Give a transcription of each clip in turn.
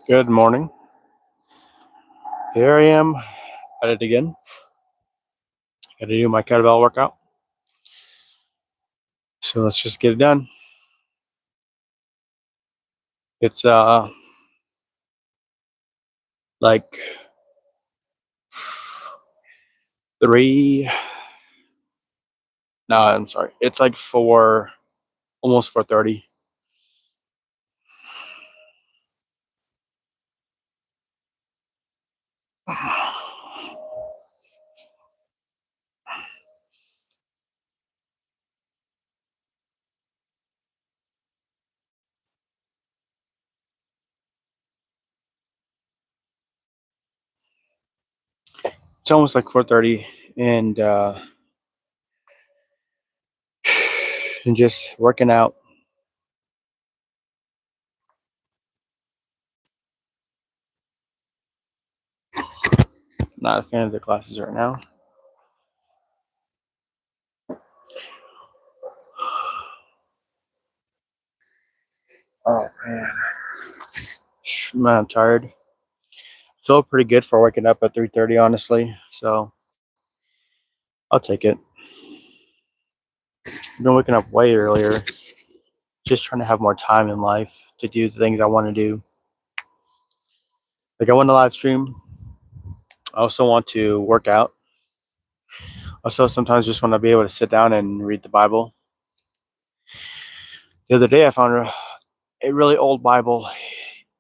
Good morning. Here I am at it again. Got to do my kettlebell workout. So let's just get it done. It's like 3. No, I'm sorry. It's like 4, almost 4:30. It's almost like 4:30, and and just working out. Not a fan of the classes right now. Oh man, I'm tired. Feel pretty good for waking up at 3:30, honestly. So I'll take it. I've been waking up way earlier, just trying to have more time in life to do the things I want to do. Like I want to live stream. I also want to work out. Also, sometimes just want to be able to sit down and read the Bible. The other day, I found a really old Bible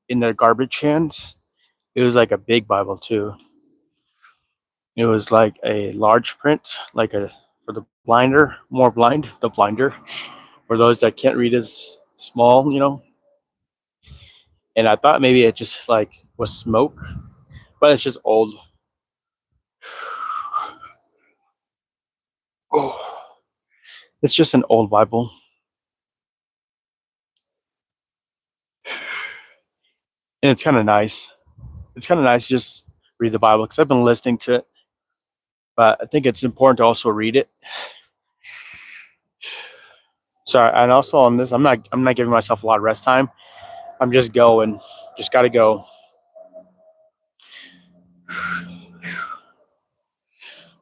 in the garbage cans. It was like a big Bible too. It was like a large print, like a for the blinder, more blind, the blinder, for those that can't read as small. And I thought maybe it just like was smoke, but it's just old. Oh, it's just an old Bible, and it's kind of nice. It's kind of nice to just read the Bible because I've been listening to it, but I think it's important to also read it. Sorry, and also on this, I'm not giving myself a lot of rest time. I'm just going, just got to go.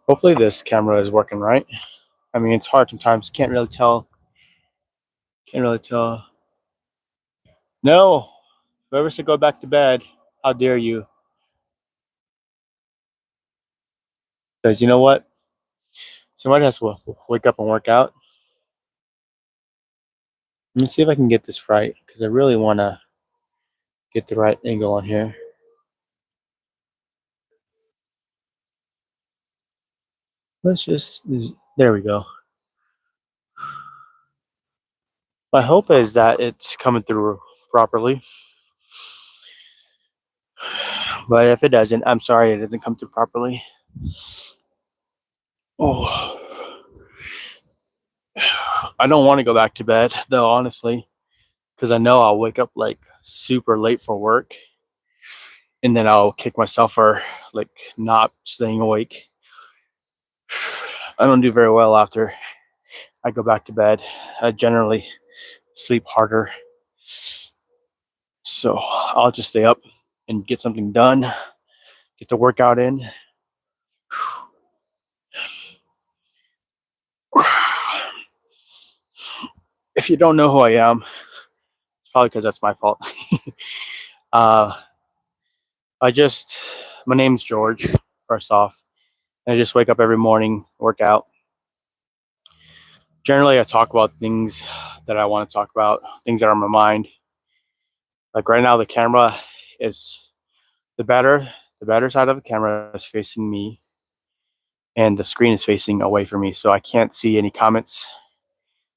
Hopefully this camera is working right. I mean, it's hard sometimes. Can't really tell. Can't really tell. No, whoever said go back to bed, how dare you? Because you know what? Somebody has to wake up and work out. Let me see if I can get this right because I really want to get the right angle on here. Let's just, there we go. My hope is that it's coming through properly. But if it doesn't, I'm sorry it doesn't come through properly. Oh, I don't want to go back to bed though, honestly, because I know I'll wake up like super late for work, and then I'll kick myself for like not staying awake. I don't do very well after I go back to bed. I generally sleep harder, so I'll just stay up and get something done, get the workout in. If you don't know who I am, it's probably because that's my fault. uh, my name's George, first off. I just wake up every morning, work out. Generally, I talk about things that I want to talk about, things that are on my mind. Like right now, the camera is the better side of the camera is facing me, and the screen is facing away from me, so I can't see any comments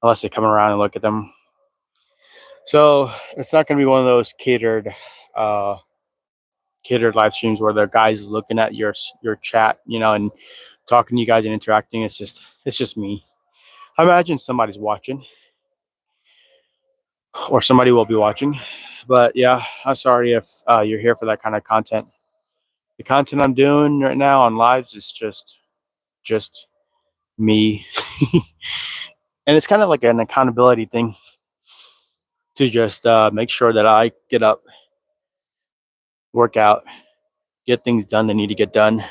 unless I come around and look at them. So it's not going to be one of those uh, catered live streams where the guys looking at your chat, and talking to you guys and interacting. It's just me. I imagine somebody's watching, or somebody will be watching. But yeah, I'm sorry if you're here for that kind of content. The content I'm doing right now on lives is just me, and it's kind of like an accountability thing to just make sure that I get up work out, get things done that need to get done.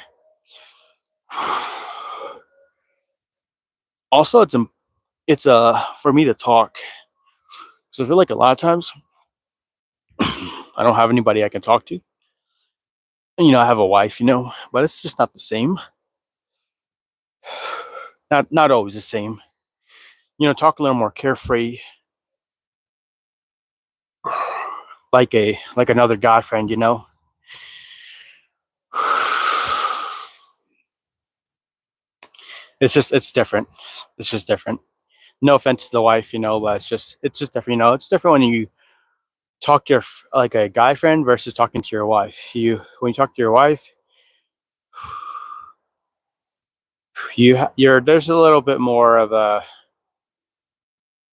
Also, it's for me to talk. So I feel like a lot of times I don't have anybody I can talk to. I have a wife, but it's just not the same. Not always the same. Talk a little more carefree, like another guy friend. It's different. It's just different. No offense to the wife, but it's just different. It's different when you talk to like a guy friend versus talking to your wife. When you talk to your wife, you're there's a little bit more of a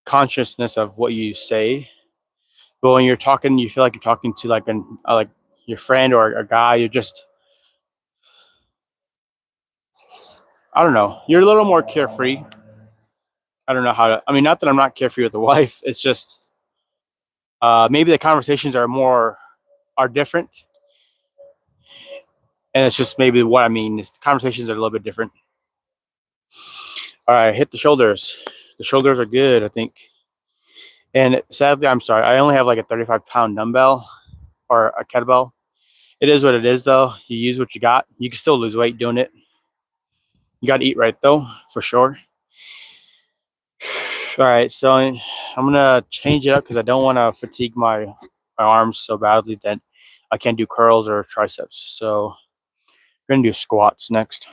consciousness of what you say. But when you're talking, you feel like you're talking to like your friend or a guy. You're just, I don't know. You're a little more carefree. I don't know how to. I mean, not that I'm not carefree with the wife. It's just maybe the conversations are different, and it's just maybe what I mean is the conversations are a little bit different. All right, hit the shoulders. The shoulders are good, I think. And sadly, I'm sorry, I only have like a 35-pound dumbbell or a kettlebell. It is what it is, though. You use what you got. You can still lose weight doing it. You got to eat right, though, for sure. All right, so I'm gonna change it up because I don't want to fatigue my arms so badly that I can't do curls or triceps. So we're gonna do squats next.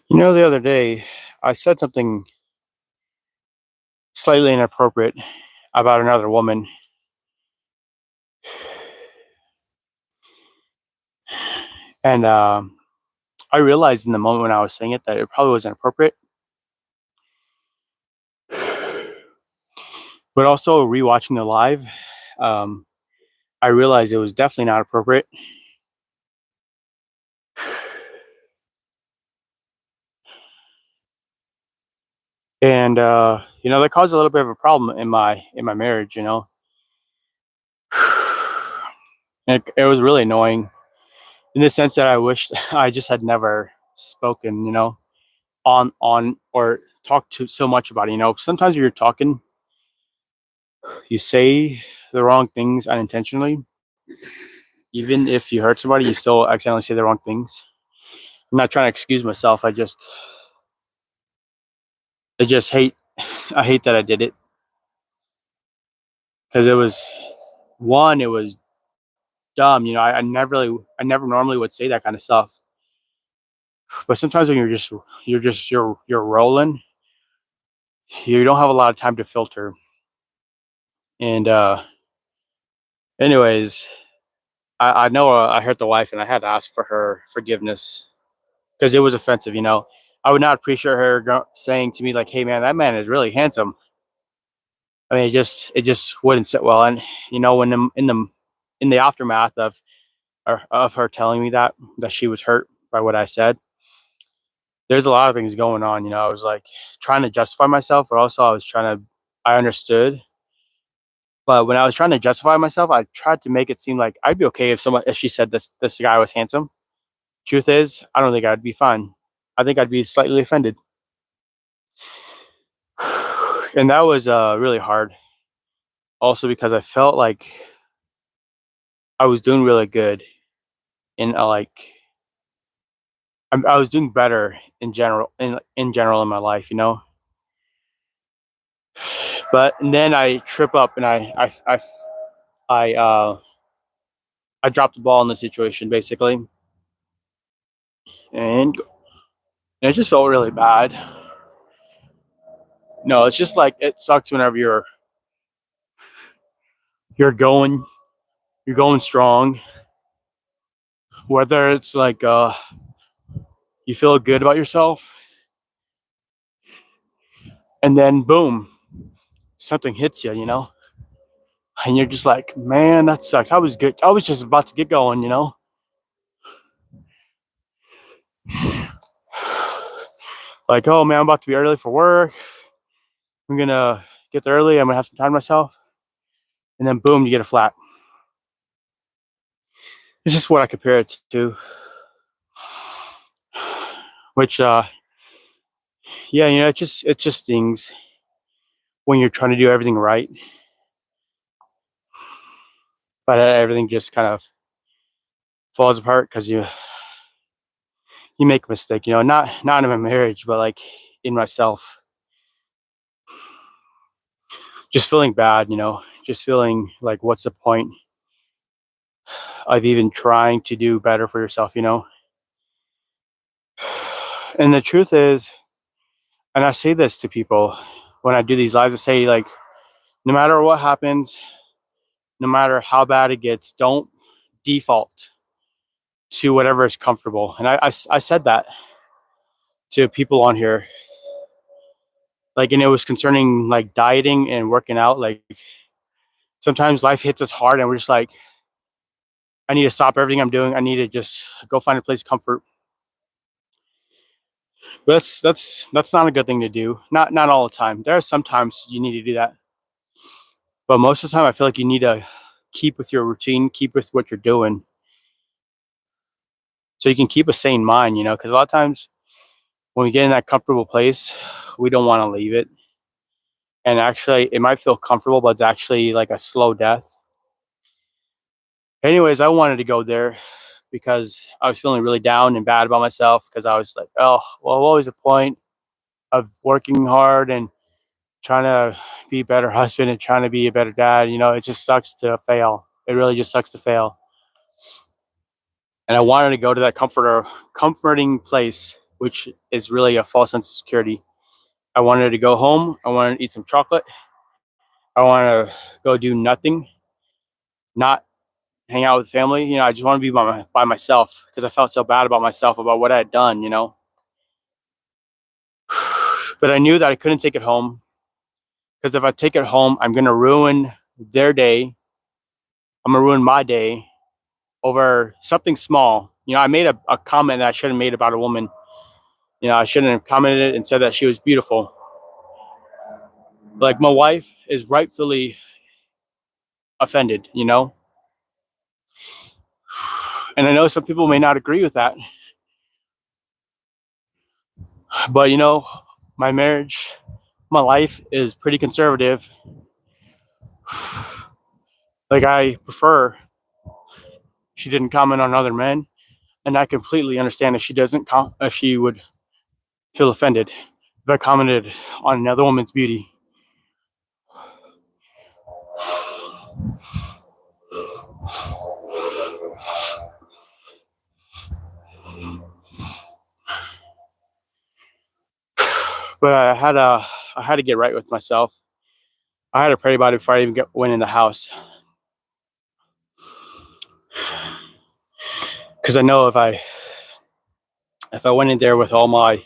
The other day I said something slightly inappropriate about another woman, and I realized in the moment when I was saying it that it probably wasn't appropriate. But also rewatching the live, um, I realized it was definitely not appropriate. And that caused a little bit of a problem in my marriage. It was really annoying in the sense that I wished I just had never spoken, on or talked to so much about it. Sometimes when you're talking, you say the wrong things unintentionally. Even if you hurt somebody, you still accidentally say the wrong things. I'm not trying to excuse myself. I just hate I hate that I did it because it was dumb. I never normally would say that kind of stuff. But sometimes when you're rolling, you don't have a lot of time to filter. And anyways, I know I hurt the wife, and I had to ask for her forgiveness because it was offensive. I would not appreciate her saying to me like, "Hey, man, that man is really handsome." I mean, it just wouldn't sit well. And when in the aftermath of her telling me that she was hurt by what I said, there's a lot of things going on. I was like trying to justify myself, but also I understood. But when I was trying to justify myself, I tried to make it seem like I'd be okay if she said this guy was handsome. Truth is, I don't think I'd be fine. I think I'd be slightly offended. And that was really hard. Also because I felt like I was doing really good in I was doing better in general in my life. But then I trip up and I I dropped the ball in the situation basically, and it just felt really bad. No, it's just like it sucks whenever you're going you're going strong, Whether it's like you feel good about yourself, and then boom, something hits you, and you're just like, man, that sucks. I was good. I was just about to get going. Like, oh man, I'm about to be early for work. I'm gonna get there early. I'm gonna have some time to myself, and then boom, you get a flat. It's just what I compare it to. Which, yeah, it just stings when you're trying to do everything right, but everything just kind of falls apart because you make a mistake. Not in my marriage, but like in myself. Just feeling bad. Just feeling like, what's the point of even trying to do better for yourself? And the truth is, and I say this to people when I do these lives, I say, like, no matter what happens, no matter how bad it gets, don't default to whatever is comfortable. And I said that to people on here, like, and it was concerning like dieting and working out. Like, sometimes life hits us hard and we're just like, I need to stop everything I'm doing. I need to just go find a place of comfort. But that's not a good thing to do. Not all the time. There are some times you need to do that. But most of the time I feel like you need to keep with your routine, keep with what you're doing. So you can keep a sane mind, because a lot of times when we get in that comfortable place, we don't want to leave it. And actually it might feel comfortable, but it's actually like a slow death. Anyways, I wanted to go there because I was feeling really down and bad about myself because I was like, oh, well, what was the point of working hard and trying to be a better husband and trying to be a better dad? It just sucks to fail. It really just sucks to fail. And I wanted to go to that comforting place, which is really a false sense of security. I wanted to go home. I wanted to eat some chocolate. I wanted to go do nothing, not hang out with family. I just want to be by myself because I felt so bad about myself, about what I had done. But I knew that I couldn't take it home because if I take it home, I'm going to ruin their day. I'm going to ruin my day over something small. I made a comment that I shouldn't have made about a woman. I shouldn't have commented and said that she was beautiful. Like, my wife is rightfully offended. And I know some people may not agree with that. But, my marriage, my life is pretty conservative. Like, I prefer she didn't comment on other men. And I completely understand if she doesn't, if she would feel offended if I commented on another woman's beauty. But I had to get right with myself. I had to pray about it before I even went in the house, because I know if I went in there with all my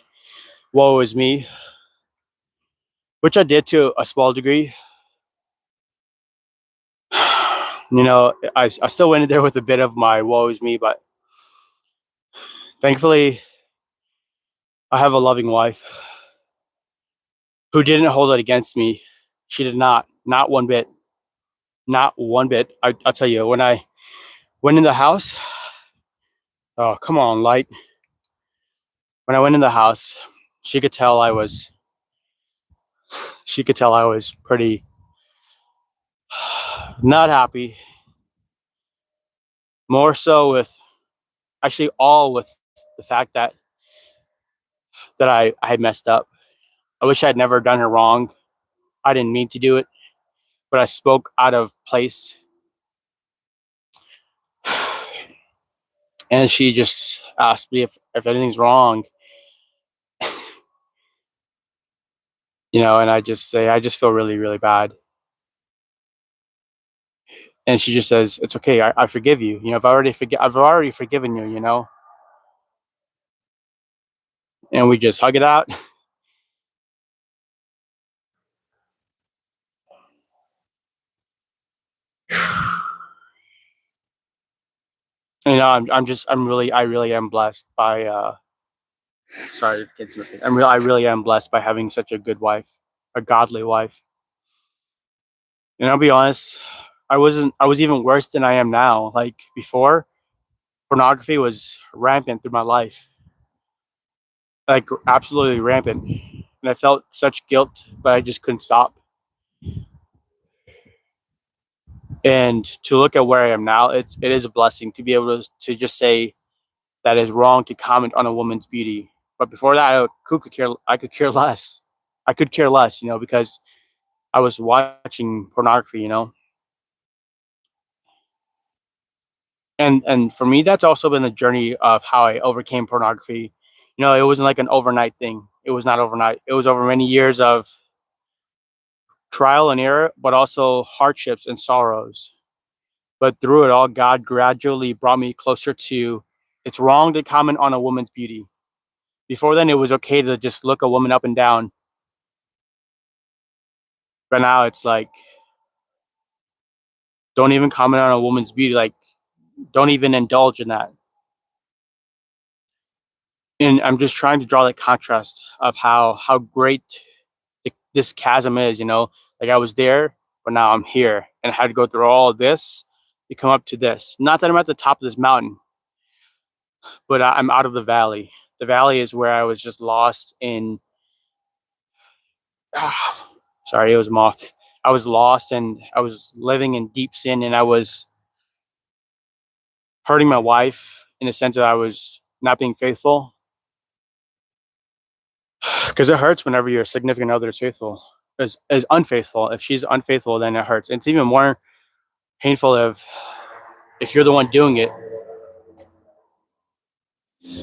woe is me, which I did to a small degree, I still went in there with a bit of my woe is me, but thankfully I have a loving wife who didn't hold it against me. She did not one bit, not one bit. I'll tell you, when I went in the house, oh, come on, light. When I went in the house, she could tell I was pretty not happy. More so with, actually, all with the fact that I had messed up. I wish I had never done her wrong. I didn't mean to do it, but I spoke out of place. And she just asked me if anything's wrong. And I just say, I just feel really, really bad. And she just says, "It's okay. I forgive you. I've already forgiven you. And we just hug it out. I really am blessed by. Sorry, the kids listening. I really am blessed by having such a good wife, a godly wife. And I'll be honest, I was even worse than I am now. Like before, pornography was rampant through my life, like absolutely rampant. And I felt such guilt, but I just couldn't stop. And to look at where I am now, it is a blessing to be able to just say that it's wrong to comment on a woman's beauty. But before that, I could care less. I could care less, because I was watching pornography, And for me, that's also been the journey of how I overcame pornography. It wasn't like an overnight thing. It was not overnight. It was over many years of trial and error, but also hardships and sorrows. But through it all, God gradually brought me closer to it's wrong to comment on a woman's beauty. Before then, it was okay to just look a woman up and down. But now it's like, don't even comment on a woman's beauty. Like, don't even indulge in that. And I'm just trying to draw that contrast of how great this chasm is. Like I was there, but now I'm here, and I had to go through all of this to come up to this. Not that I'm at the top of this mountain, but I'm out of the valley. The valley is where I was just lost in. Sorry, it was moth. I was lost and I was living in deep sin, and I was hurting my wife in the sense that I was not being faithful. Because it hurts whenever your significant other is faithful, is unfaithful. If she's unfaithful, then it hurts. It's even more painful if you're the one doing it.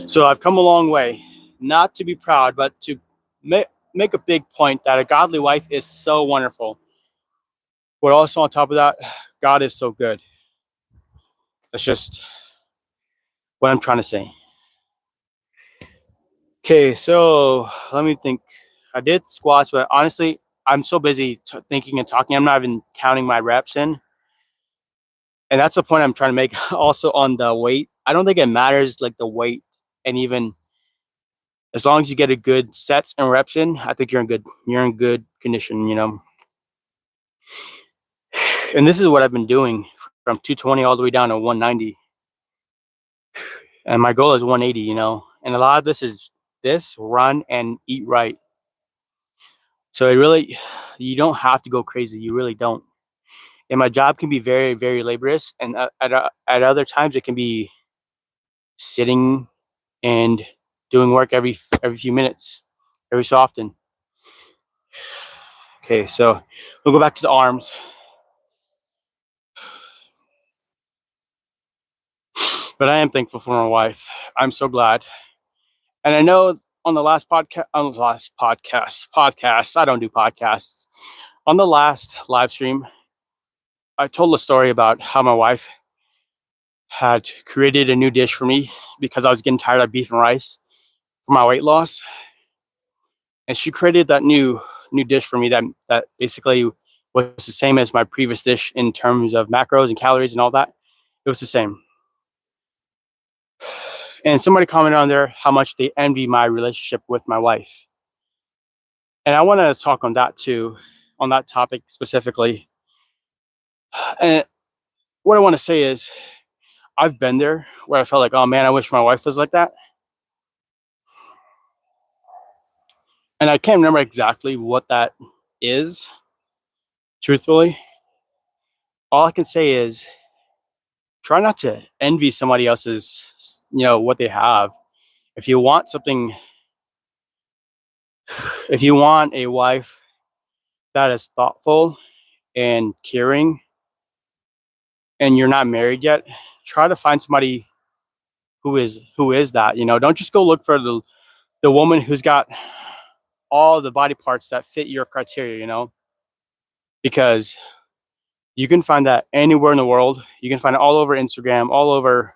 So I've come a long way, not to be proud, but to make a big point that a godly wife is so wonderful. But also on top of that, God is so good. That's just what I'm trying to say. Okay, so let me think. I did squats, but honestly, I'm so busy thinking and talking. I'm not even counting my reps in. And that's the point I'm trying to make also on the weight. I don't think it matters like the weight, and even as long as you get a good sets and reps in, I think you're in good condition. And this is what I've been doing from 220 all the way down to 190. And my goal is 180. And a lot of this is run and eat right. So you don't have to go crazy. You really don't. And my job can be very, very laborious. And at other times, it can be sitting and doing work every few minutes, every so often. Okay, so we'll go back to the arms. But I am thankful for my wife. I'm so glad. And I know podcast, I don't do podcasts. On the last live stream, I told a story about how my wife had created a new dish for me because I was getting tired of beef and rice for my weight loss. And she created that new dish for me that basically was the same as my previous dish in terms of macros and calories and all that. It was the same. And somebody commented on there how much they envy my relationship with my wife. And I want to talk on that too, on that topic specifically. And what I want to say is, I've been there where I felt like, oh man, I wish my wife was like that. And I can't remember exactly what that is, truthfully. All I can say is try not to envy somebody else's, what they have. If you want something, if you want a wife that is thoughtful and caring, and you're not married yet, try to find somebody who is that. Don't just go look for the woman who's got all the body parts that fit your criteria. Because You can find that anywhere in the world. You can find it all over Instagram, all over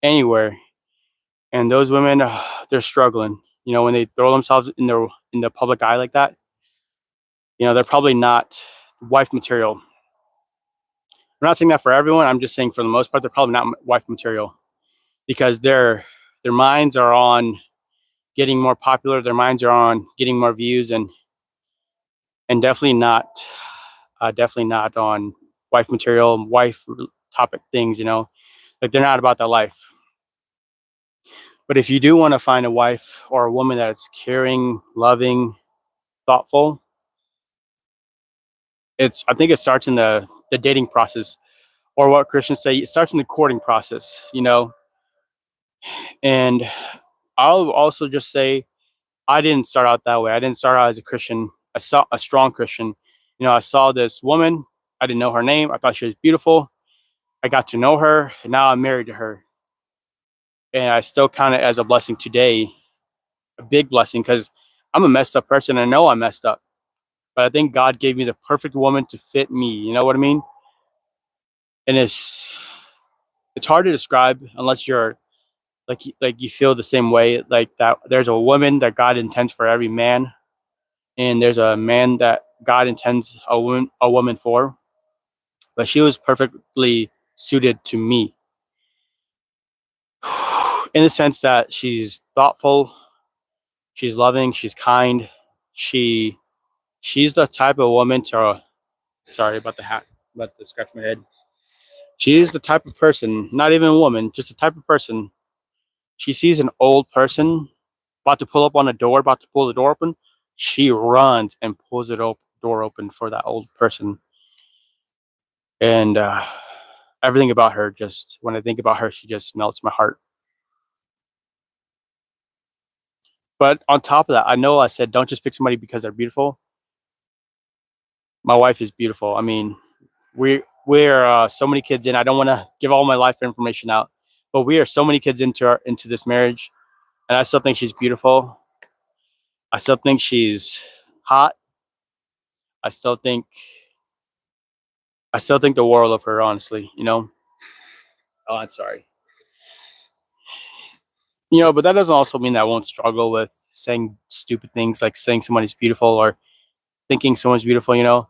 anywhere. And those women, they're struggling. You know, when they throw themselves in the public eye like that, you know, they're probably not wife material. I'm not saying that for everyone. I'm just saying for the most part, they're probably not wife material because their minds are on getting more popular. Their minds are on getting more views, and definitely not on wife material, wife topic things. You know, like they're not about that life. But if you do want to find a wife or a woman that's caring, loving, thoughtful, I think it starts in the dating process, or what Christians say, it starts in the courting process. You know, and I'll also just say I didn't start out that way. I didn't start out as a Christian, a strong Christian. You know, I saw this woman. I didn't know her name. I thought she was beautiful. I got to know her, and now I'm married to her. And I still count it as a blessing today, a big blessing, because I'm a messed up person. I know I'm messed up, but I think God gave me the perfect woman to fit me. You know what I mean? And it's hard to describe unless you're like you feel the same way. Like that, there's a woman that God intends for every man, and there's a man that God intends a woman for. But she was perfectly suited to me, in the sense that she's thoughtful, she's loving, she's kind, she she's the type of woman to. Sorry about the hat, about the scratch my head. She's the type of person, not even a woman, just the type of person. She sees an old person about to pull up on a door, about to pull the door open. She runs and pulls the door open for that old person. And everything about her, just when I think about her, she just melts my heart. But on top of that, I know I said don't just pick somebody because they're beautiful. My wife is beautiful. I mean, we're so many kids in. I don't want to give all my life information out, but we are so many kids into this marriage, and I still think she's beautiful. I still think she's hot. I still think I still think the world of her, honestly. You know. Oh, I'm sorry. You know, but that doesn't also mean that I won't struggle with saying stupid things like saying somebody's beautiful or thinking someone's beautiful. You know.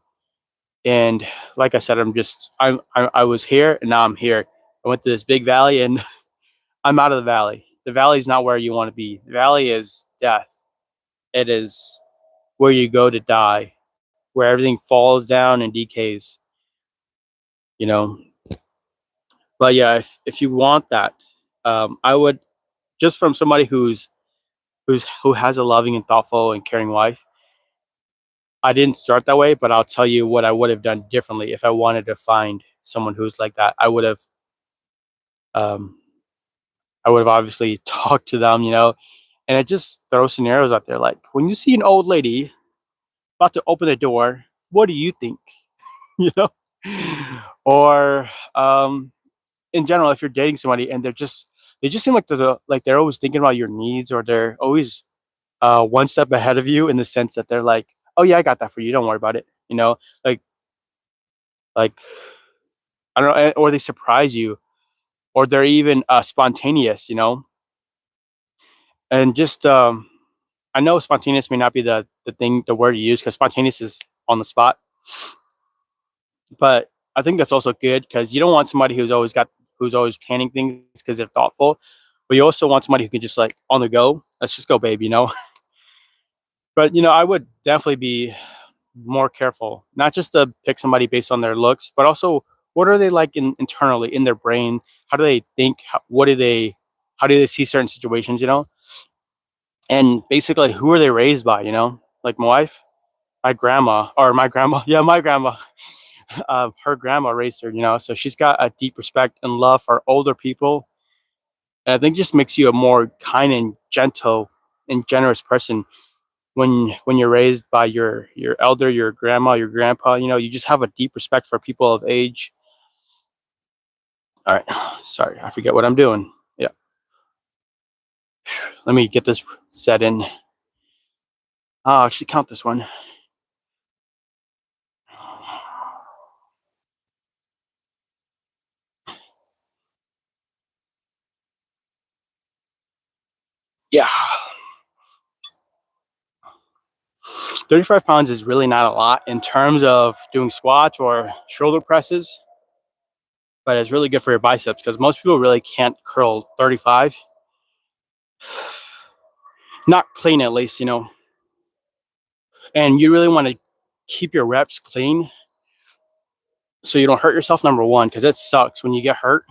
And like I said, I was here and now I'm here. I went to this big valley and I'm out of the valley. The valley is not where you want to be. The valley is death. It is where you go to die, where everything falls down and decays, you know. But yeah, if you want that, I would, just from somebody who has a loving and thoughtful and caring wife. I didn't start that way, but I'll tell you what I would have done differently if I wanted to find someone who's like that. Um, I would have obviously talked to them, you know, and it just throws scenarios out there. Like when you see an old lady about to open the door, what do you think? You know, or in general, if you're dating somebody and they just seem like they're always thinking about your needs, or they're always one step ahead of you in the sense that they're like, oh yeah, I got that for you, don't worry about it. You know, like I don't know, or they surprise you, or they're even spontaneous. You know, and just I know spontaneous may not be the word you use because spontaneous is on the spot, but I think that's also good because you don't want somebody who's always planning things because they're thoughtful, but you also want somebody who can just like on the go. Let's just go, babe. You know, but you know, I would definitely be more careful, not just to pick somebody based on their looks, but also what are they like internally in their brain? How do they think? How do they see certain situations? You know, and basically, who are they raised by? You know, like my wife, my grandma, yeah, my grandma. Her grandma raised her, you know, so she's got a deep respect and love for older people. And I think just makes you a more kind and gentle and generous person when you're raised by your elder, your grandma, your grandpa. You know, you just have a deep respect for people of age. All right, sorry, I forget what I'm doing. Yeah, let me get this set in. I'll actually count this one. yeah, 35 pounds is really not a lot in terms of doing squats or shoulder presses, but it's really good for your biceps because most people really can't curl 35. Not clean, at least, and you really want to keep your reps clean so you don't hurt yourself, number one, because it sucks when you get hurt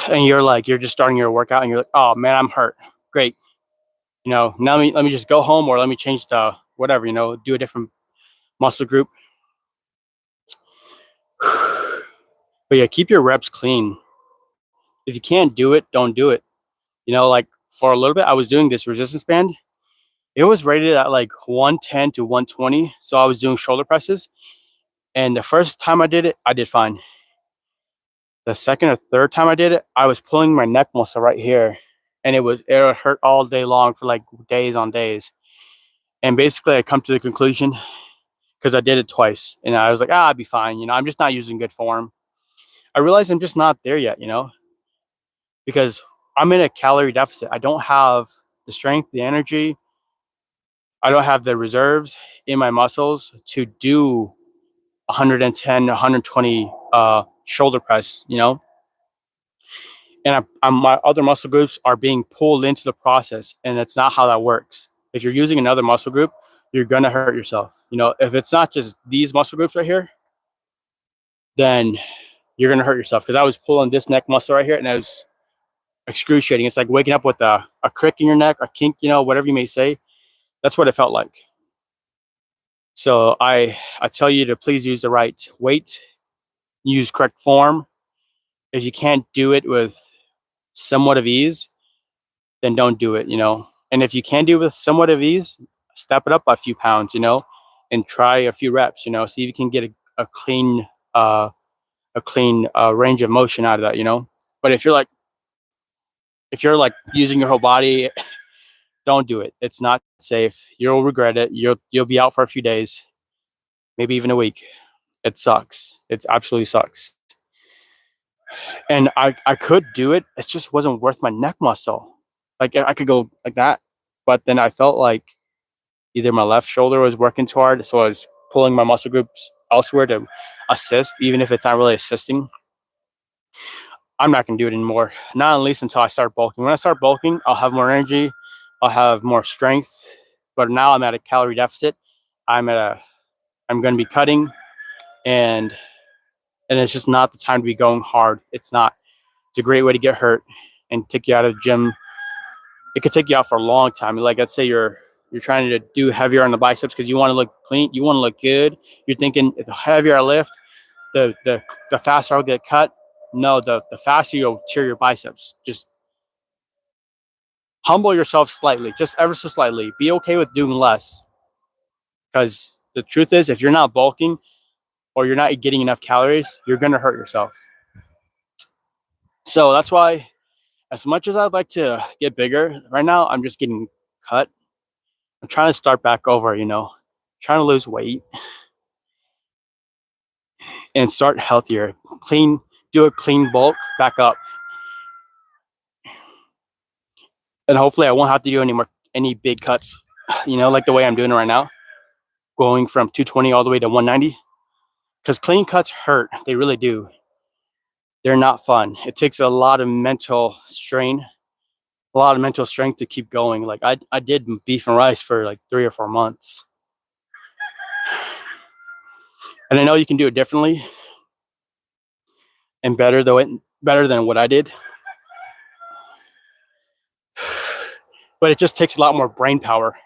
and you're just starting your workout and you're like, oh man, I'm hurt. Great. Now let me just go home, or let me change to whatever, do a different muscle group. But yeah, keep your reps clean. If you can't do it, don't do it. Like for a little bit, I was doing this resistance band. It was rated at like 110 to 120. So I was doing shoulder presses. And the first time I did it, I did fine. The second or third time I did it, I was pulling my neck muscle right here. And it would hurt all day long for like days on days. And basically I come to the conclusion, because I did it twice, and I was like, I'll be fine. I'm just not using good form. I realized I'm just not there yet, because I'm in a calorie deficit. I don't have the strength, the energy. I don't have the reserves in my muscles to do 110, 120 shoulder press, and my other muscle groups are being pulled into the process, and that's not how that works. If you're using another muscle group, you're going to hurt yourself. If it's not just these muscle groups right here, then you're going to hurt yourself, because I was pulling this neck muscle right here, and it was excruciating. It's like waking up with a crick in your neck, a kink, whatever you may say. That's what it felt like. So I tell you to please use the right weight, use correct form. If you can't do it with somewhat of ease, then don't do it, And if you can do it with somewhat of ease, step it up a few pounds, and try a few reps, see if you can get a clean range of motion out of that, But if you're like using your whole body, don't do it. It's not safe. You'll regret it. You'll be out for a few days, maybe even a week. It sucks. It absolutely sucks. And I could do it. It just wasn't worth my neck muscle. Like I could go like that, but then I felt like either my left shoulder was working too hard, so I was pulling my muscle groups elsewhere to assist, even if it's not really assisting. I'm not gonna do it anymore. Not at least until I start bulking. When I start bulking, I'll have more energy, I'll have more strength. But now I'm at a calorie deficit. I'm gonna be cutting, and it's just not the time to be going hard. It's not. It's a great way to get hurt and take you out of the gym. It could take you out for a long time. Like, let's say you're trying to do heavier on the biceps because you want to look clean, you want to look good. You're thinking, the heavier I lift, the faster I'll get cut. No, the faster you'll tear your biceps. Just humble yourself slightly, just ever so slightly. Be okay with doing less, because the truth is, if you're not bulking or you're not getting enough calories, you're gonna hurt yourself. So that's why, as much as I'd like to get bigger, right now I'm just getting cut. I'm trying to start back over, trying to lose weight and start healthier. Do a clean bulk back up. And hopefully I won't have to do any big cuts, like the way I'm doing it right now, going from 220 all the way to 190. Because clean cuts hurt. They really do. They're not fun. It takes a lot of mental strain, a lot of mental strength to keep going. Like I did beef and rice for like 3 or 4 months. And I know you can do it differently and better than what I did. But it just takes a lot more brain power.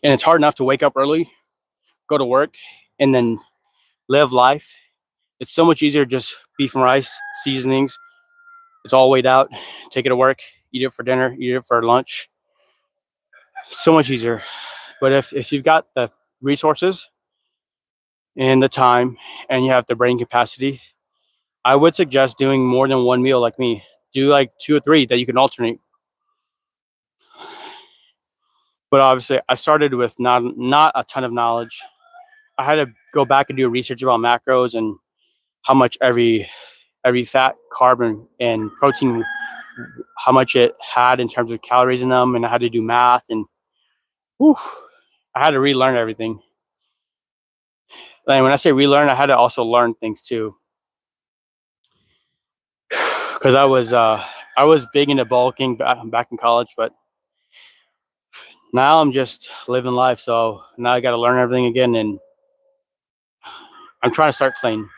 And it's hard enough to wake up early, go to work, and then live life. It's so much easier just beef and rice, seasonings. It's all weighed out. Take it to work, eat it for dinner, eat it for lunch. So much easier. But if you've got the resources and the time and you have the brain capacity, I would suggest doing more than one meal like me. Do like 2 or 3 that you can alternate. But obviously, I started with not a ton of knowledge. I had to go back and do research about macros and how much every fat, carb, and protein how much it had in terms of calories in them, and I had to do math, and whew, I had to relearn everything. And when I say relearn, I had to also learn things too, because I was big into bulking back in college, but now I'm just living life. So now I got to learn everything again, and I'm trying to start clean.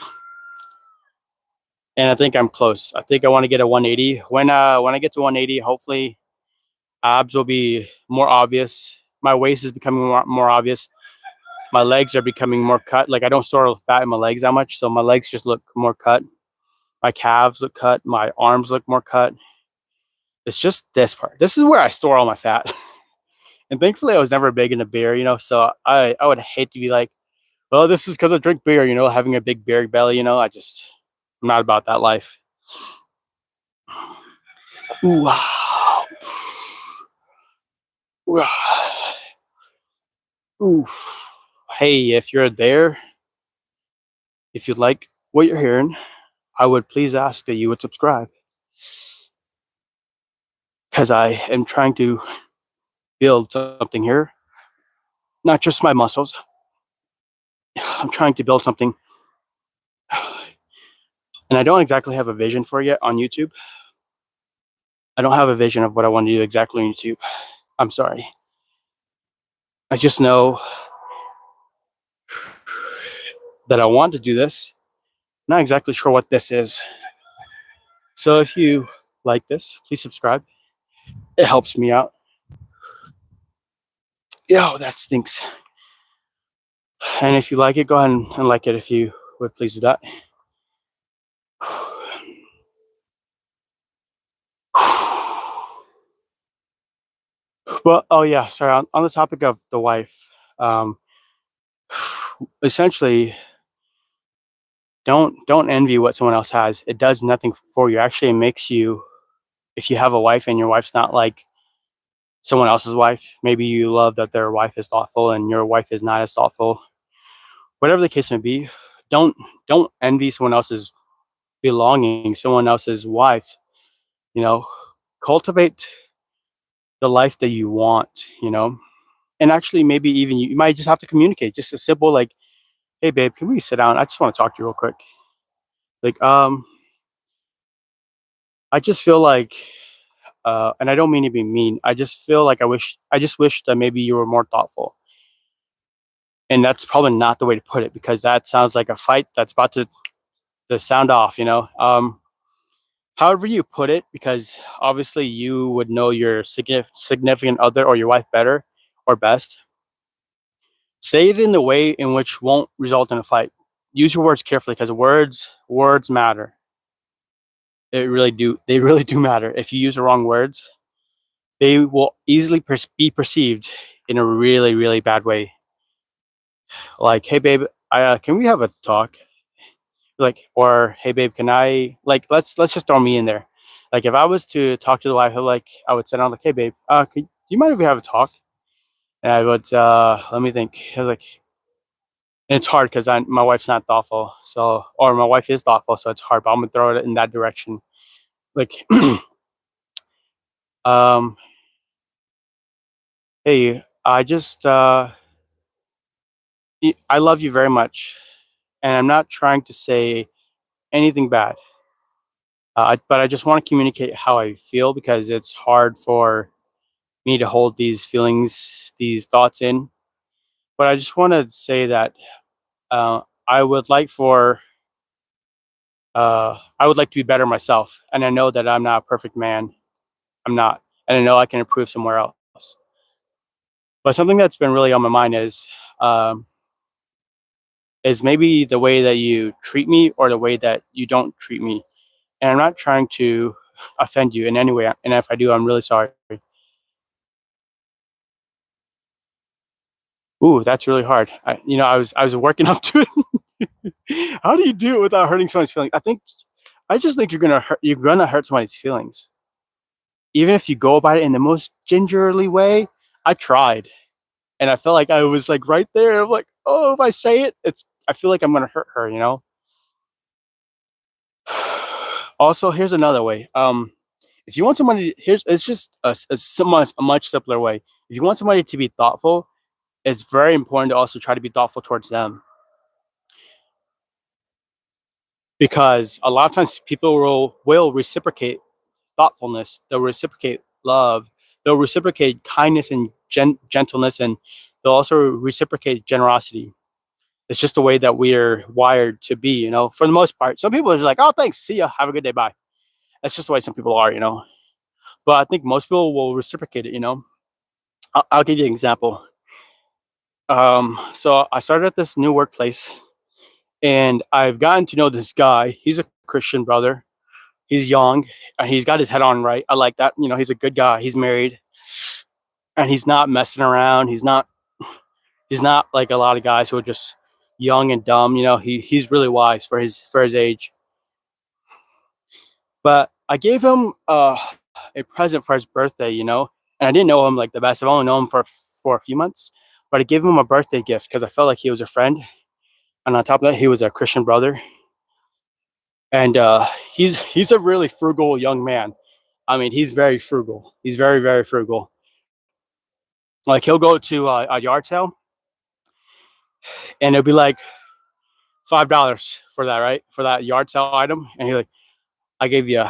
And I think I'm close. I think I want to get a 180. When I get to 180, hopefully abs will be more obvious. My waist is becoming more obvious. My legs are becoming more cut. Like I don't store fat in my legs that much, so my legs just look more cut. My calves look cut. My arms look more cut. It's just this part. This is where I store all my fat. And thankfully, I was never big into beer, So I would hate to be like, well, this is because I drink beer, having a big beer belly, I'm not about that life. Ooh, wow. Ooh. Hey, if you're there, if you like what you're hearing, I would please ask that you would subscribe. Because I am trying to build something here, not just my muscles. I'm trying to build something, and I don't exactly have a vision for it yet on YouTube. I don't have a vision of what I want to do exactly on YouTube. I'm sorry. I just know that I want to do this. Not exactly sure what this is. So if you like this, please subscribe. It helps me out. Yo, that stinks. And if you like it, go ahead and like it if you would please do that. Well, oh yeah, sorry. On the topic of the wife, um, essentially, don't envy what someone else has. It does nothing for you. Actually, it makes you. If you have a wife and your wife's not like someone else's wife, maybe you love that their wife is thoughtful and your wife is not as thoughtful. Whatever the case may be, don't don't envy someone else's belonging, someone else's wife. You know, cultivate the life that you want. And actually, maybe even you might just have to communicate. Just a simple like, "Hey, babe, can we sit down? I just want to talk to you real quick." Like, I just feel like, and I don't mean to be mean. I just feel like I just wish that maybe you were more thoughtful. And that's probably not the way to put it because that sounds like a fight that's about to sound off. However you put it, because obviously you would know your significant other or your wife better or best. Say it in the way in which won't result in a fight. Use your words carefully because words matter. They really do matter. If you use the wrong words, they will easily be perceived in a really, really bad way. Like, hey babe, can we have a talk? Like, or hey babe, can I like let's just throw me in there. Like if I was to talk to the wife, I would sit down like, hey babe, do you mind if we have a talk? And I would let me think. I was like, and it's hard because my wife's not thoughtful, so or my wife is thoughtful, so it's hard. But I'm gonna throw it in that direction. Like, um, hey, I love you very much, and I'm not trying to say anything bad. But I just want to communicate how I feel because it's hard for me to hold these feelings, these thoughts in. But I just want to say that I would like I would like to be better myself, and I know that I'm not a perfect man. I'm not, and I know I can improve somewhere else. But something that's been really on my mind um, is maybe the way that you treat me or the way that you don't treat me. And I'm not trying to offend you in any way, and if I do, I'm really sorry. Ooh, that's really hard. I was working up to it. How do you do it without hurting someone's feelings? I just think you're gonna hurt somebody's feelings, even if you go about it in the most gingerly way. I tried, and I felt like I was like right there. I'm like, oh, if I say it, I feel like I'm gonna hurt her. Also, here's another way. If you want somebody, here's it's just a much simpler way. If you want somebody to be thoughtful, it's very important to also try to be thoughtful towards them, because a lot of times people will reciprocate thoughtfulness, they'll reciprocate love, they'll reciprocate kindness and gentleness, and they'll also reciprocate generosity. It's just the way that we're wired to be, for the most part. Some people are just like, oh, thanks, see ya, have a good day, bye. That's just the way some people are. But I think most people will reciprocate it. I'll give you an example. So I started at this new workplace, and I've gotten to know this guy. He's a Christian brother. He's young, and he's got his head on right. I like that. He's a good guy. He's married, and he's not messing around. He's not like a lot of guys who are just young and dumb. He's really wise for his age. But I gave him a present for his birthday. And I didn't know him like the best. I've only known him for a few months, but I gave him a birthday gift because I felt like he was a friend, and on top of that, he was a Christian brother. And he's a really frugal young man. I mean, he's very frugal. He's very, very frugal. Like, he'll go to a yard sale, and it'll be like $5 for that, right? For that yard sale item, and he's like, "I gave you,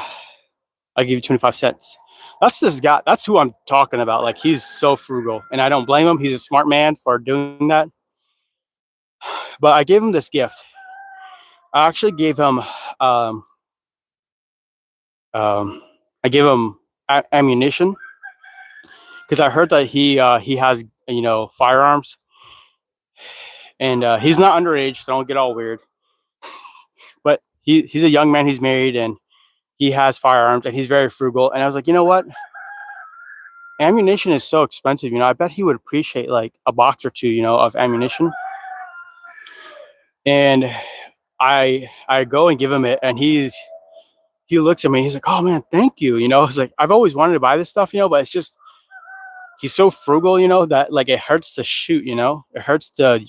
25 cents." That's this guy. That's who I'm talking about. Like, he's so frugal, and I don't blame him. He's a smart man for doing that. But I gave him this gift. I actually gave him, um, um, I gave him ammunition, because I heard that he has firearms, and he's not underage. So don't get all weird. But he's a young man. He's married, and he has firearms, and he's very frugal. And I was like, you know what? Ammunition is so expensive. I bet he would appreciate like a box or two, of ammunition. And I go and give him it, and he looks at me. He's like, "Oh man, thank you." It's like, I've always wanted to buy this stuff, but it's just he's so frugal, that like it hurts to shoot. It hurts to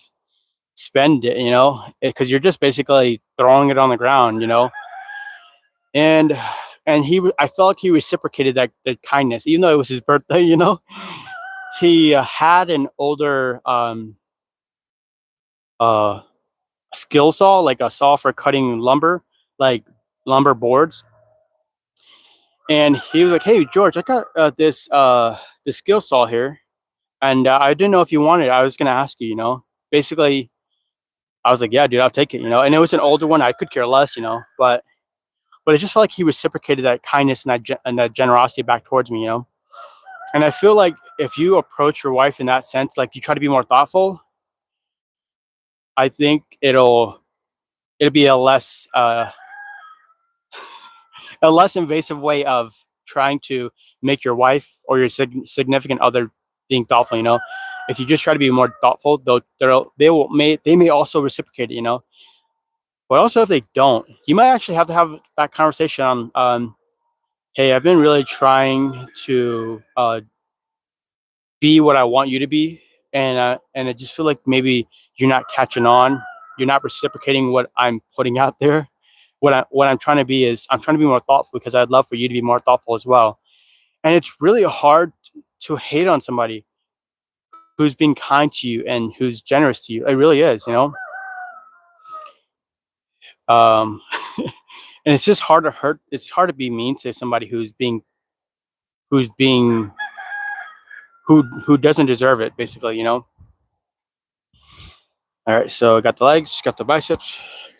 spend it, because you're just basically throwing it on the ground. And I felt like he reciprocated that kindness, even though it was his birthday. He had an older skill saw, like a saw for cutting lumber, like lumber boards. And he was like, "Hey George, I got this skill saw here, and I didn't know if you wanted it. I was gonna ask you. Basically, I was like, yeah, dude, I'll take it. And it was an older one. I could care less. But it just felt like he reciprocated that kindness and that generosity back towards me. And I feel like if you approach your wife in that sense, like you try to be more thoughtful, I think it'll be a less invasive way of trying to make your wife or your significant other being thoughtful. If you just try to be more thoughtful, they may also reciprocate it. But also, if they don't, you might actually have to have that conversation on, hey, I've been really trying to be what I want you to be, and I just feel like maybe you're not catching on, you're not reciprocating what I'm putting out there. What I'm trying to be is, I'm trying to be more thoughtful, because I'd love for you to be more thoughtful as well. And it's really hard to hate on somebody who's being kind to you and who's generous to you. It really is. Um, and it's just hard to hurt. It's hard to be mean to somebody who's being who doesn't deserve it, basically. All right, so got the legs, got the biceps,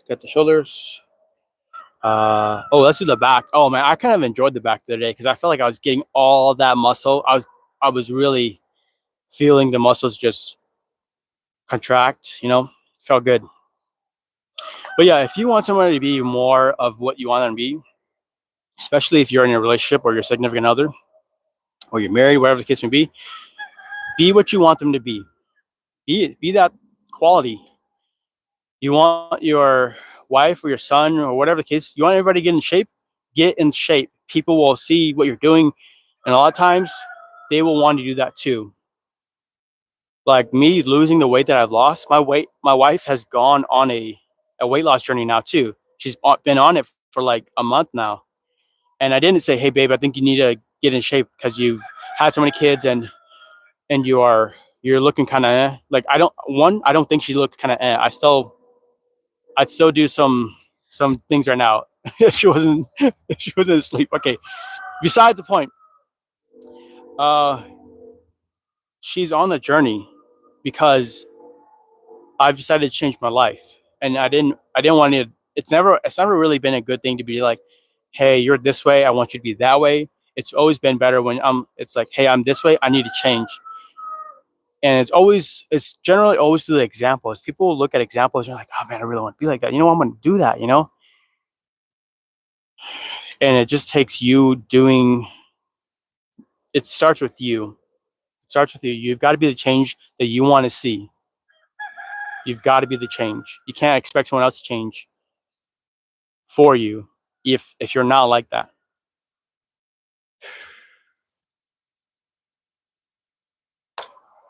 got the shoulders. Oh, let's do the back. Oh man, I kind of enjoyed the back today because I felt like I was getting all that muscle. I was really feeling the muscles just contract. Felt good. But yeah, if you want somebody to be more of what you want them to be, especially if you're in a relationship or your significant other, or you're married, whatever the case may be what you want them to be. Be that quality. You want your wife or your son or whatever the case, you want everybody to get in shape? Get in shape. People will see what you're doing, and a lot of times they will want to do that too. Like me losing the weight that I've lost, my wife has gone on a weight loss journey now too. She's been on it for like a month now, And I didn't say, hey babe, I think you need to get in shape because you've had so many kids and you're looking kind of like I don't think she looked kind of I'd still do some things right now if she wasn't if she wasn't asleep. Okay. Besides the point, uh, she's on the journey because I've decided to change my life, and I didn't want to. It's never really been a good thing to be like, hey, you're this way, I want you to be that way. It's always been better when it's like, hey, I'm this way, I need to change. And it's generally always through the examples. People look at examples and are like, oh man, I really want to be like that. You know, I'm going to do that, you know? And it just takes you doing, it starts with you. It starts with you. You've got to be the change that you want to see. You've got to be the change. You can't expect someone else to change for you if you're not like that.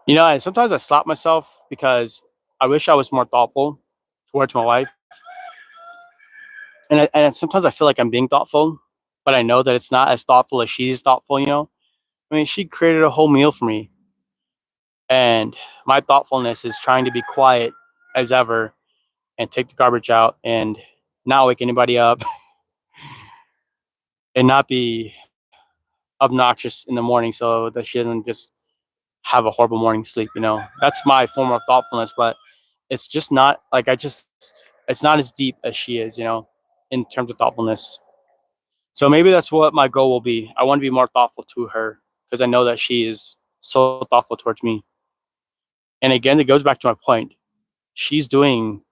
You know, and sometimes I slap myself because I wish I was more thoughtful towards my wife. And sometimes I feel like I'm being thoughtful, but I know that it's not as thoughtful as she's thoughtful, you know? I mean, she created a whole meal for me. And my thoughtfulness is trying to be quiet as ever and take the garbage out and not wake anybody up and not be obnoxious in the morning so that she doesn't just have a horrible morning sleep, you know? That's my form of thoughtfulness, but it's just not like it's not as deep as she is, you know, in terms of thoughtfulness. So maybe that's what my goal will be. I want to be more thoughtful to her because I know that she is so thoughtful towards me. And again, it goes back to my point. She's doing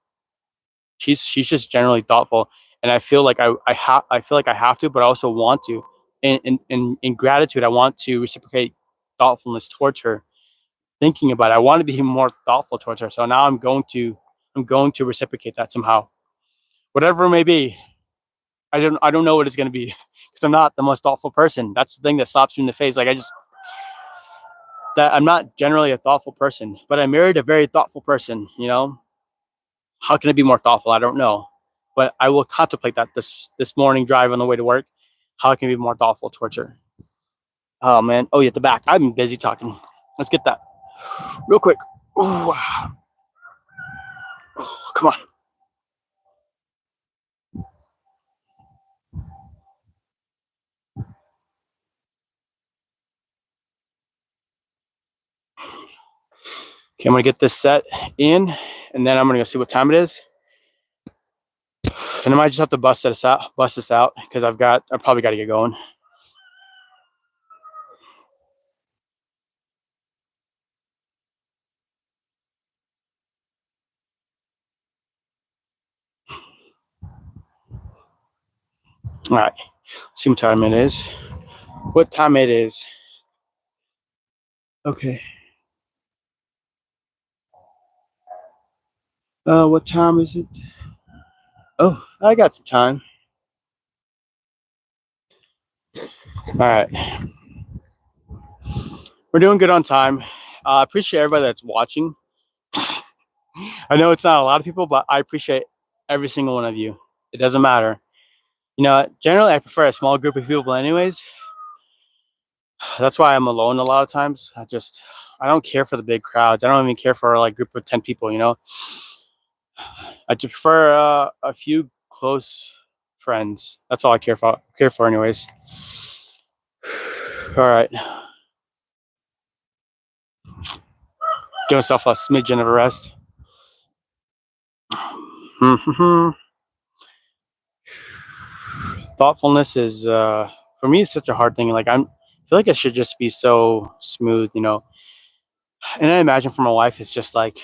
she's just generally thoughtful, and I feel like I feel like I have to, but I also want to. In gratitude, I want to reciprocate thoughtfulness towards her. Thinking about it, I want to be more thoughtful towards her. So now I'm going to reciprocate that somehow, whatever it may be. I don't know what it's going to be because I'm not the most thoughtful person. That's the thing that slaps me in the face. Like that I'm not generally a thoughtful person, but I married a very thoughtful person. You know, how can I be more thoughtful? I don't know, but I will contemplate that this morning drive on the way to work. How can I be more thoughtful towards her? Oh man, oh yeah, at the back. I've been busy talking. Let's get that real quick. Ooh, oh, come on. Okay, I'm gonna get this set in, and then I'm gonna go see what time it is. And I might just have to bust this out because I probably got to get going. All right, see what time it is. What time it is? Okay. What time is it? Oh, I got some time. All right, we're doing good on time. I appreciate everybody that's watching. I know it's not a lot of people, but I appreciate every single one of you. It doesn't matter. You know, generally I prefer a small group of people, anyways. That's why I'm alone a lot of times. I don't care for the big crowds. I don't even care for like a group of 10 people. You know, I just prefer a few close friends. That's all I care for. Anyways. All right, give myself a smidgen of a rest. Thoughtfulness is for me it's such a hard thing. Like I feel like it should just be so smooth, you know. And I imagine for my wife, it's just like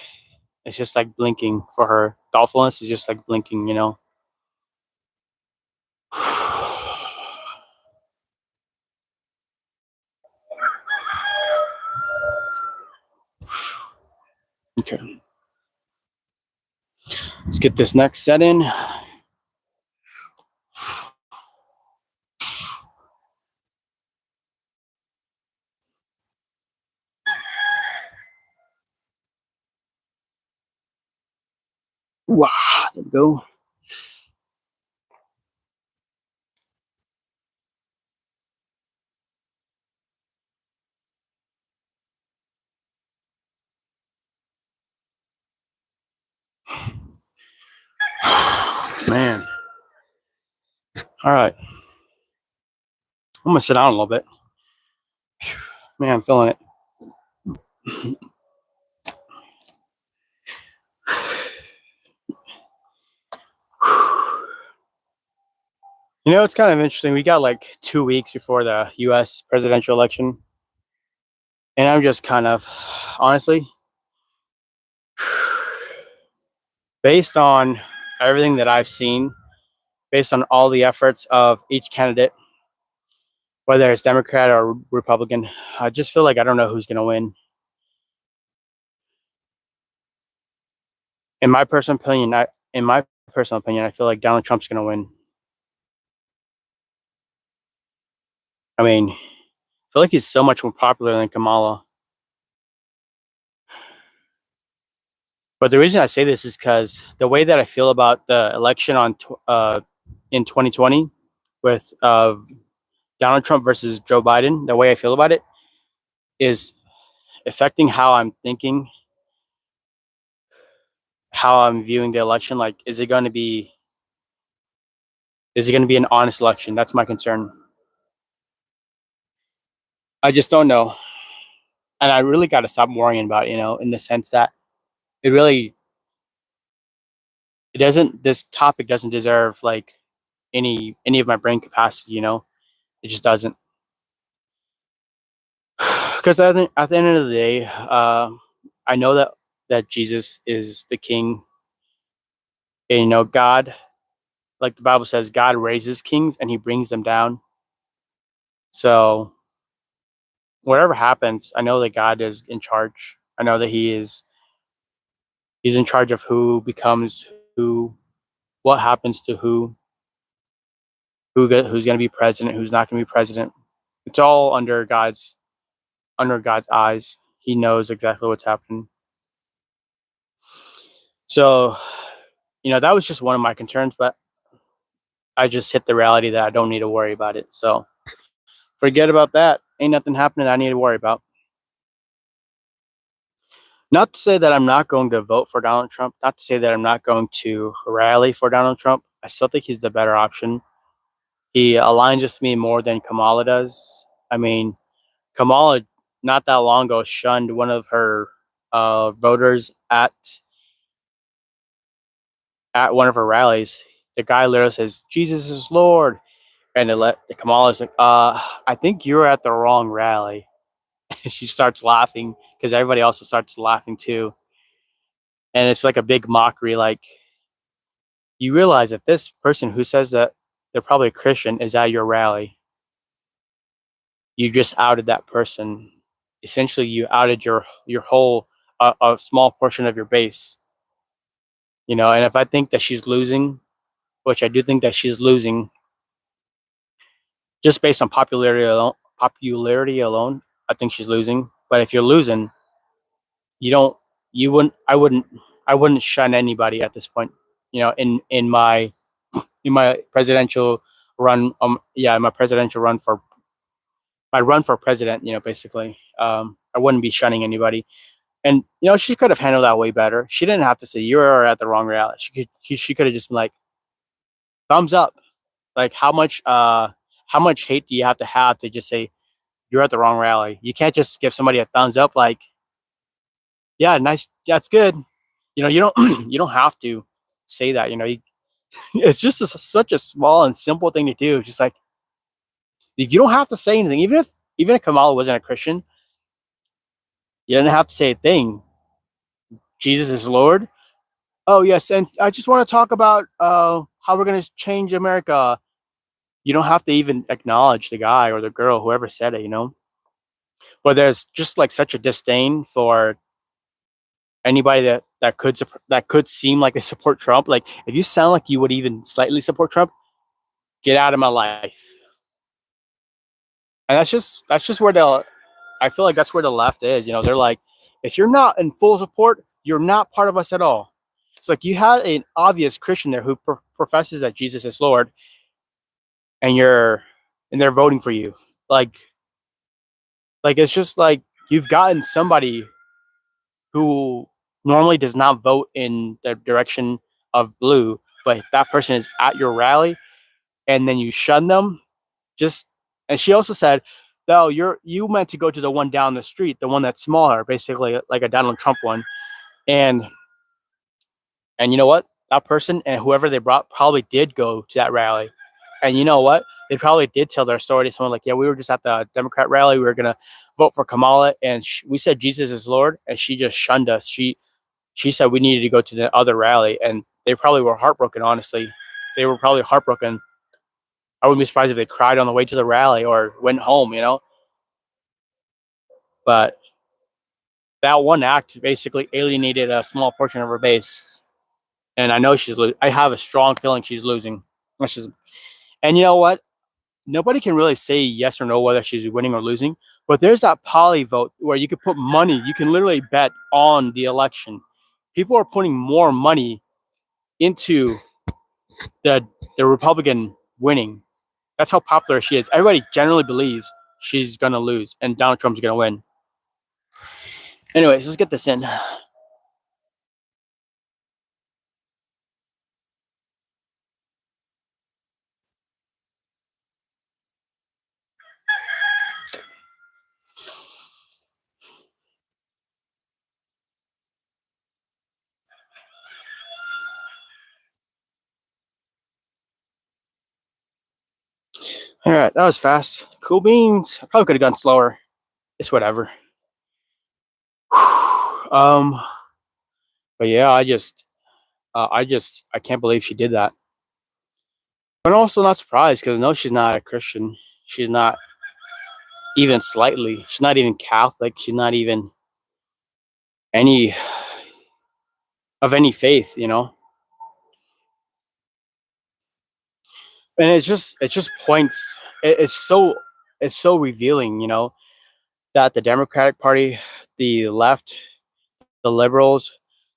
blinking for her. Thoughtfulness is just like blinking, you know. Okay, let's get this next set in. Wow, there we go. Man. All right. I'm gonna sit down a little bit. Man, I'm feeling it. You know, it's kind of interesting. We got like 2 weeks before the US presidential election. And I'm just kind of, honestly, based on everything that I've seen, based on all the efforts of each candidate, whether it's Democrat or Republican, I just feel like I don't know who's going to win. In my personal opinion, I feel like Donald Trump's going to win. I mean, I feel like he's so much more popular than Kamala. But the reason I say this is because the way that I feel about the election in 2020 with Donald Trump versus Joe Biden, the way I feel about it is affecting how I'm thinking, how I'm viewing the election. Like, is it going to be an honest election? That's my concern. I just don't know, and I really got to stop worrying about it, in the sense that it really it doesn't. This topic doesn't deserve like any of my brain capacity. It just doesn't. Because at the end of the day, I know that Jesus is the King, and God, like the Bible says, God raises kings and He brings them down. So whatever happens, I know that God is in charge. I know that He's in charge of who becomes who, what happens to who's going to be president, who's not going to be president. It's all under God's eyes. He knows exactly what's happening. So, that was just one of my concerns, but I just hit the reality that I don't need to worry about it. So forget about that. Ain't nothing happening that I need to worry about. Not to say that I'm not going to vote for Donald Trump, not to say that I'm not going to rally for Donald Trump. I still think he's the better option. He aligns with me more than Kamala does. I mean, Kamala, not that long ago, shunned one of her voters at one of her rallies. The guy literally says, "Jesus is Lord." And Kamala's like, I think you're at the wrong rally. She starts laughing because everybody else starts laughing too. And it's like a big mockery. Like, you realize that this person who says that they're probably a Christian is at your rally. You just outed that person. Essentially, you outed your whole a small portion of your base. And if I think that she's losing, which I do think that she's losing, just based on popularity alone, I think she's losing. But if you're losing, you don't, you wouldn't, I wouldn't shun anybody at this point. In my presidential run, my presidential run for my run for president, basically, I wouldn't be shunning anybody. And she could have handled that way better. She didn't have to say you're at the wrong rally. She could have just been like, thumbs up. Like, how much hate do you have to just say you're at the wrong rally? You can't just give somebody a thumbs up like, yeah, nice, that's good. You don't you don't have to say that. It's just such a small and simple thing to do. Just like, you don't have to say anything, even if Kamala wasn't a Christian, you didn't have to say a thing. Jesus is Lord. Oh yes, and I just want to talk about how we're gonna change America. You don't have to even acknowledge the guy or the girl, whoever said it. But there's just like such a disdain for anybody that could seem like they support Trump. Like, if you sound like you would even slightly support Trump, get out of my life. And that's just where I feel like that's where the left is. They're like, if you're not in full support, you're not part of us at all. It's like you had an obvious Christian there who professes that Jesus is Lord, and they're voting for you. Like it's just like you've gotten somebody who normally does not vote in the direction of blue, but that person is at your rally and then you shun them. Just and she also said, "No, you meant to go to the one down the street, the one that's smaller, basically like a Donald Trump one." And you know what? That person and whoever they brought probably did go to that rally. And you know what? They probably did tell their story to someone like, "Yeah, we were just at the Democrat rally. We were gonna vote for Kamala, and we said Jesus is Lord, and she just shunned us. She said we needed to go to the other rally, and they probably were heartbroken. Honestly, they were probably heartbroken. I wouldn't be surprised if they cried on the way to the rally or went home. But that one act basically alienated a small portion of her base, and I know she's. I have a strong feeling she's losing. And you know what? Nobody can really say yes or no whether she's winning or losing. But there's that poly vote where you could put money. You can literally bet on the election. People are putting more money into the Republican winning. That's how popular she is. Everybody generally believes she's gonna lose and Donald Trump's gonna win. Anyways, let's get this in. All right, that was fast. Cool beans. I probably could have gone slower. It's whatever. um, but yeah, I can't believe she did that. But I'm also not surprised because no, she's not a Christian. She's not even slightly. She's not even Catholic. She's not even any of any faith. And it just points. It's so revealing. That the Democratic Party, the left, the liberals,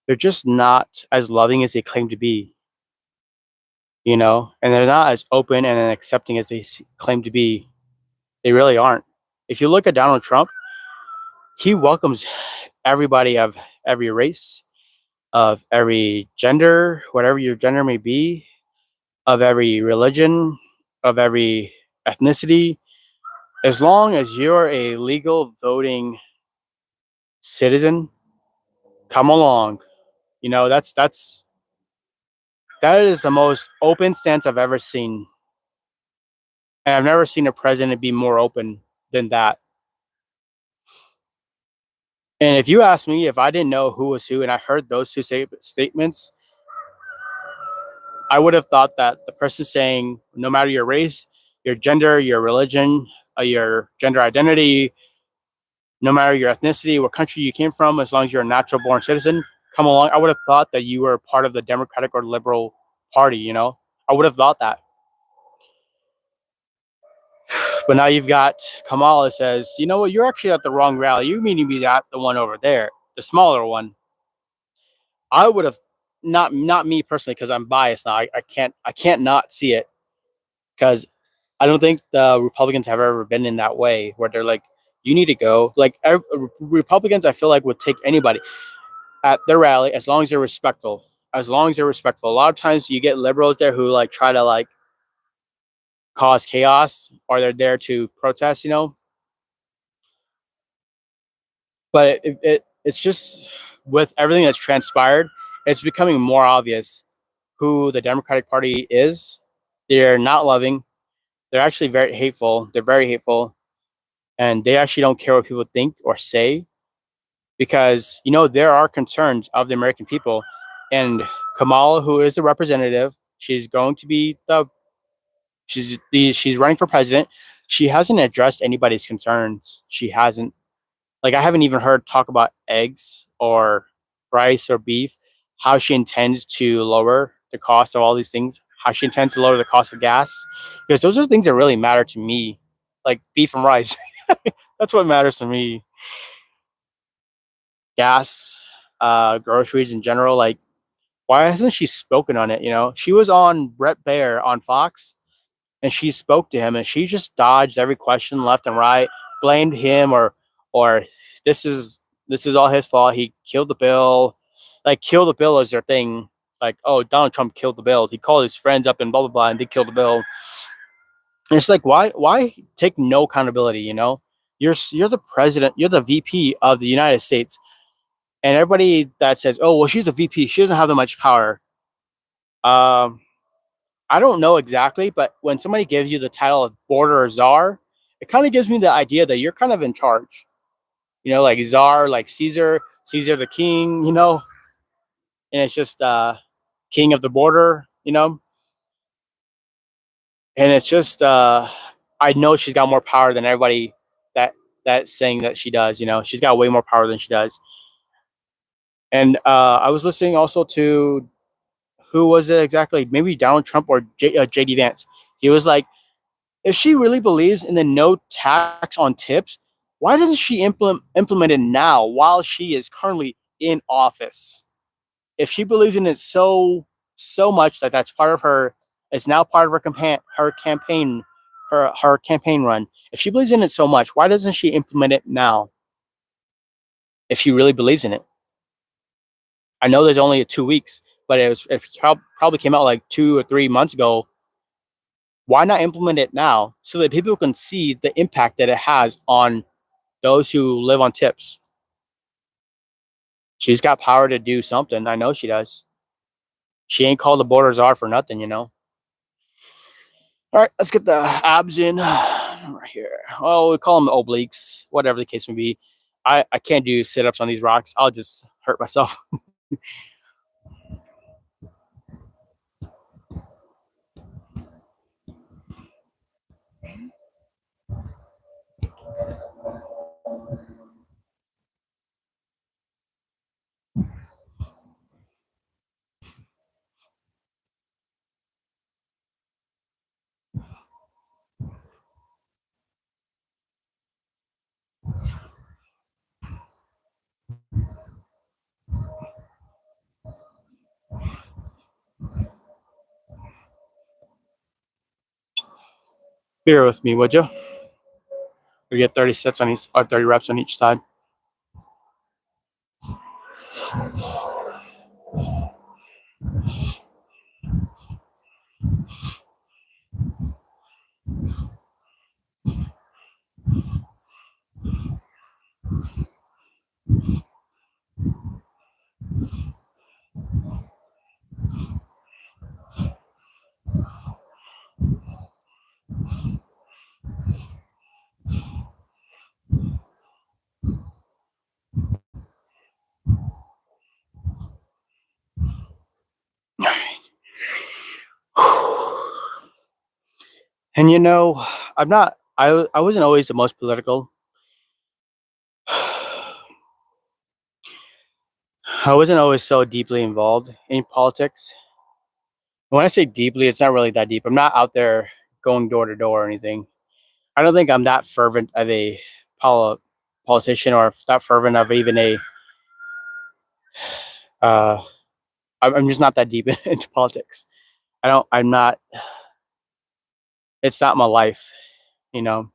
they're just not as loving as they claim to be. And they're not as open and accepting as they claim to be. They really aren't. If you look at Donald Trump, he welcomes everybody of every race, of every gender, whatever your gender may be, of every religion, of every ethnicity. As long as you're a legal voting citizen, come along. That is the most open stance I've ever seen. And I've never seen a president be more open than that. And if you ask me if I didn't know who was who and I heard those two statements, I would have thought that the person saying, no matter your race, your gender, your religion, your gender identity, no matter your ethnicity, what country you came from, as long as you're a natural born citizen, come along. I would have thought that you were part of the Democratic or Liberal Party. I would have thought that. But now you've got Kamala says, you know what, you're actually at the wrong rally. You mean to be at the one over there, the smaller one. I would have not me personally, because I'm biased now. I can't not see it, because I don't think the Republicans have ever been in that way where they're like, you need to go. Like Republicans, I feel like would take anybody at their rally as long as they're respectful. As long as they're respectful. A lot of times you get liberals there who like try to like cause chaos, or they're there to protest. But it's just, with everything that's transpired, it's becoming more obvious who the Democratic Party is. They're not loving. They're actually very hateful. They're very hateful, and they actually don't care what people think or say, because there are concerns of the American people. And Kamala, who is the representative, she's going to be she's running for president. She hasn't addressed anybody's concerns. She hasn't. Like, I haven't even heard talk about eggs or rice or beef, how she intends to lower the cost of all these things, how she intends to lower the cost of gas, because those are things that really matter to me, like beef and rice. That's what matters to me. Gas, groceries in general. Like, why hasn't she spoken on it? She was on Brett Baer on Fox, and she spoke to him, and she just dodged every question left and right, blamed him, or this is all his fault. He killed the bill. Like, kill the bill is their thing. like, oh, Donald Trump killed the bill. He called his friends up and blah blah blah, and they killed the bill. And it's like, why take no accountability? You're the president, you're the VP of the United States, and everybody that says, oh, well, she's the VP, she doesn't have that much power. Um, I don't know exactly, but when somebody gives you the title of border czar, it kind of gives me the idea that you're kind of in charge. Like czar, like Caesar the king. And it's just king of the border. And it's just I know she's got more power than everybody that's saying that she does. She's got way more power than she does. And I was listening also to, who was it exactly? Maybe Donald Trump or JD Vance. He was like, if she really believes in the no tax on tips, why doesn't she implement it now while she is currently in office? If she believes in it so much that that's part of her, it's now part of her campaign, her campaign run. If she believes in it so much, why doesn't she implement it now? If she really believes in it, I know there's only 2 weeks, but it probably came out like 2 or 3 months ago. Why not implement it now so that people can see the impact that it has on those who live on tips? She's got power to do something. I know she does. She ain't called the border czar for nothing. All right, let's get the abs in right here. Oh, we call them obliques, whatever the case may be. I can't do sit-ups on these rocks. I'll just hurt myself. Bear with me, would you? We get 30 sets on each, or 30 reps on each side. And I wasn't always the most political. I wasn't always so deeply involved in politics. When I say deeply, it's not really that deep. I'm not out there going door to door or anything. I don't think I'm that fervent of a politician, or that fervent of even a. Uh, I'm just not that deep into politics. I'm not. It's not my life, you know.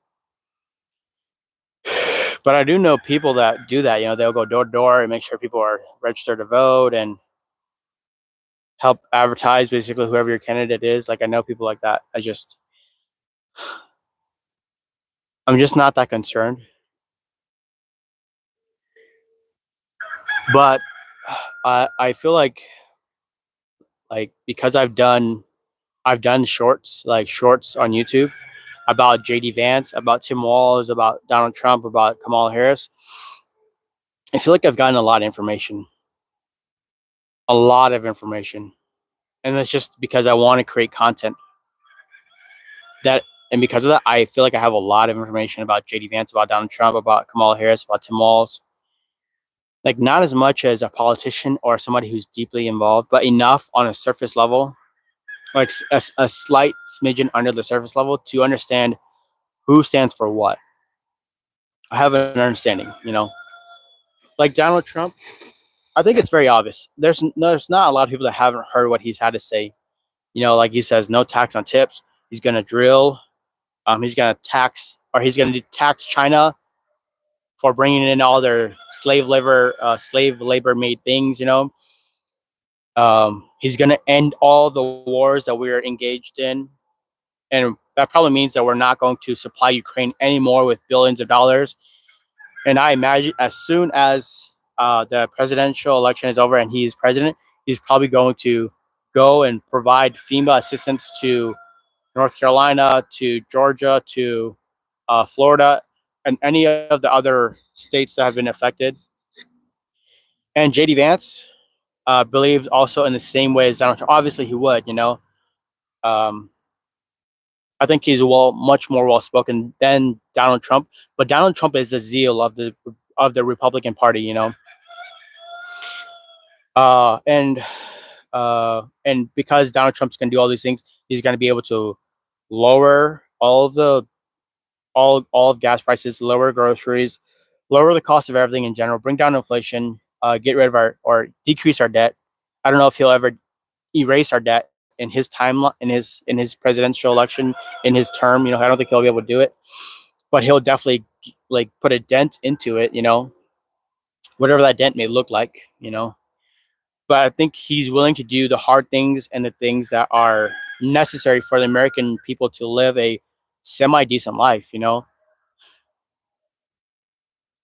But I do know people that do that. They'll go door to door and make sure people are registered to vote and help advertise basically whoever your candidate is. Like, I know people like that. I'm just not that concerned. But I feel like because I've done shorts, like shorts on YouTube about JD Vance, about Tim Walz, about Donald Trump, about Kamala Harris. I feel like I've gotten a lot of information. And that's just because I want to create content. And because of that, I feel like I have a lot of information about JD Vance, about Donald Trump, about Kamala Harris, about Tim Walz. Like, not as much as a politician or somebody who's deeply involved, but enough on a surface level, like a slight smidgen under the surface level, to understand who stands for what. I have an understanding, Like Donald Trump, I think it's very obvious. There's not a lot of people that haven't heard what he's had to say. Like he says, no tax on tips. He's gonna drill. He's gonna tax China for bringing in all their slave labor made things. He's going to end all the wars that we're engaged in, and that probably means that we're not going to supply Ukraine anymore with billions of dollars. And I imagine as soon as the presidential election is over and he is president, he's probably going to go and provide FEMA assistance to North Carolina, to Georgia, to Florida, and any of the other states that have been affected. And JD Vance believes also in the same way as Donald Trump. Obviously, he would, you know. Um, I think he's much more well spoken than Donald Trump. But Donald Trump is the zeal of the Republican Party, you know. Uh, and and because Donald Trump's going to do all these things, he's going to be able to lower all of gas prices, lower groceries, lower the cost of everything in general, bring down inflation, get rid of our or decrease our debt. I don't know if he'll ever erase our debt in his time in his presidential election in his term. You know, I don't think he'll be able to do it, but he'll definitely like put a dent into it. You know, whatever that dent may look like. You know, but I think he's willing to do the hard things and the things that are necessary for the American people to live a semi decent life. You know,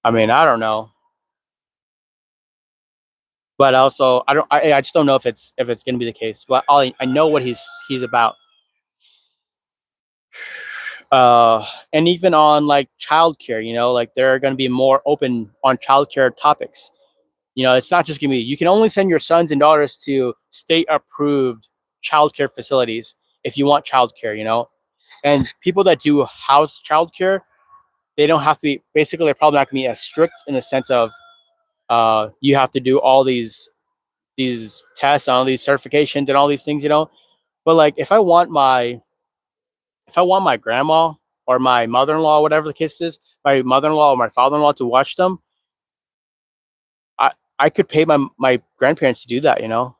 I mean, I don't know, but also I just don't know if it's going to be the case. But I know what he's about. And even on like childcare, you know, like they're going to be more open on childcare topics. You know, it's not just going to be you can only send your sons and daughters to state approved childcare facilities if you want childcare. You know, and people that do house childcare, they don't have to be. Basically, they're probably not going to be as strict in the sense of you have to do all these tests, all these certifications, and all these things. You know, but like if I want my grandma or my mother in law, whatever the case is, my mother in law or my father in law to watch them, I I could pay my grandparents to do that. You know,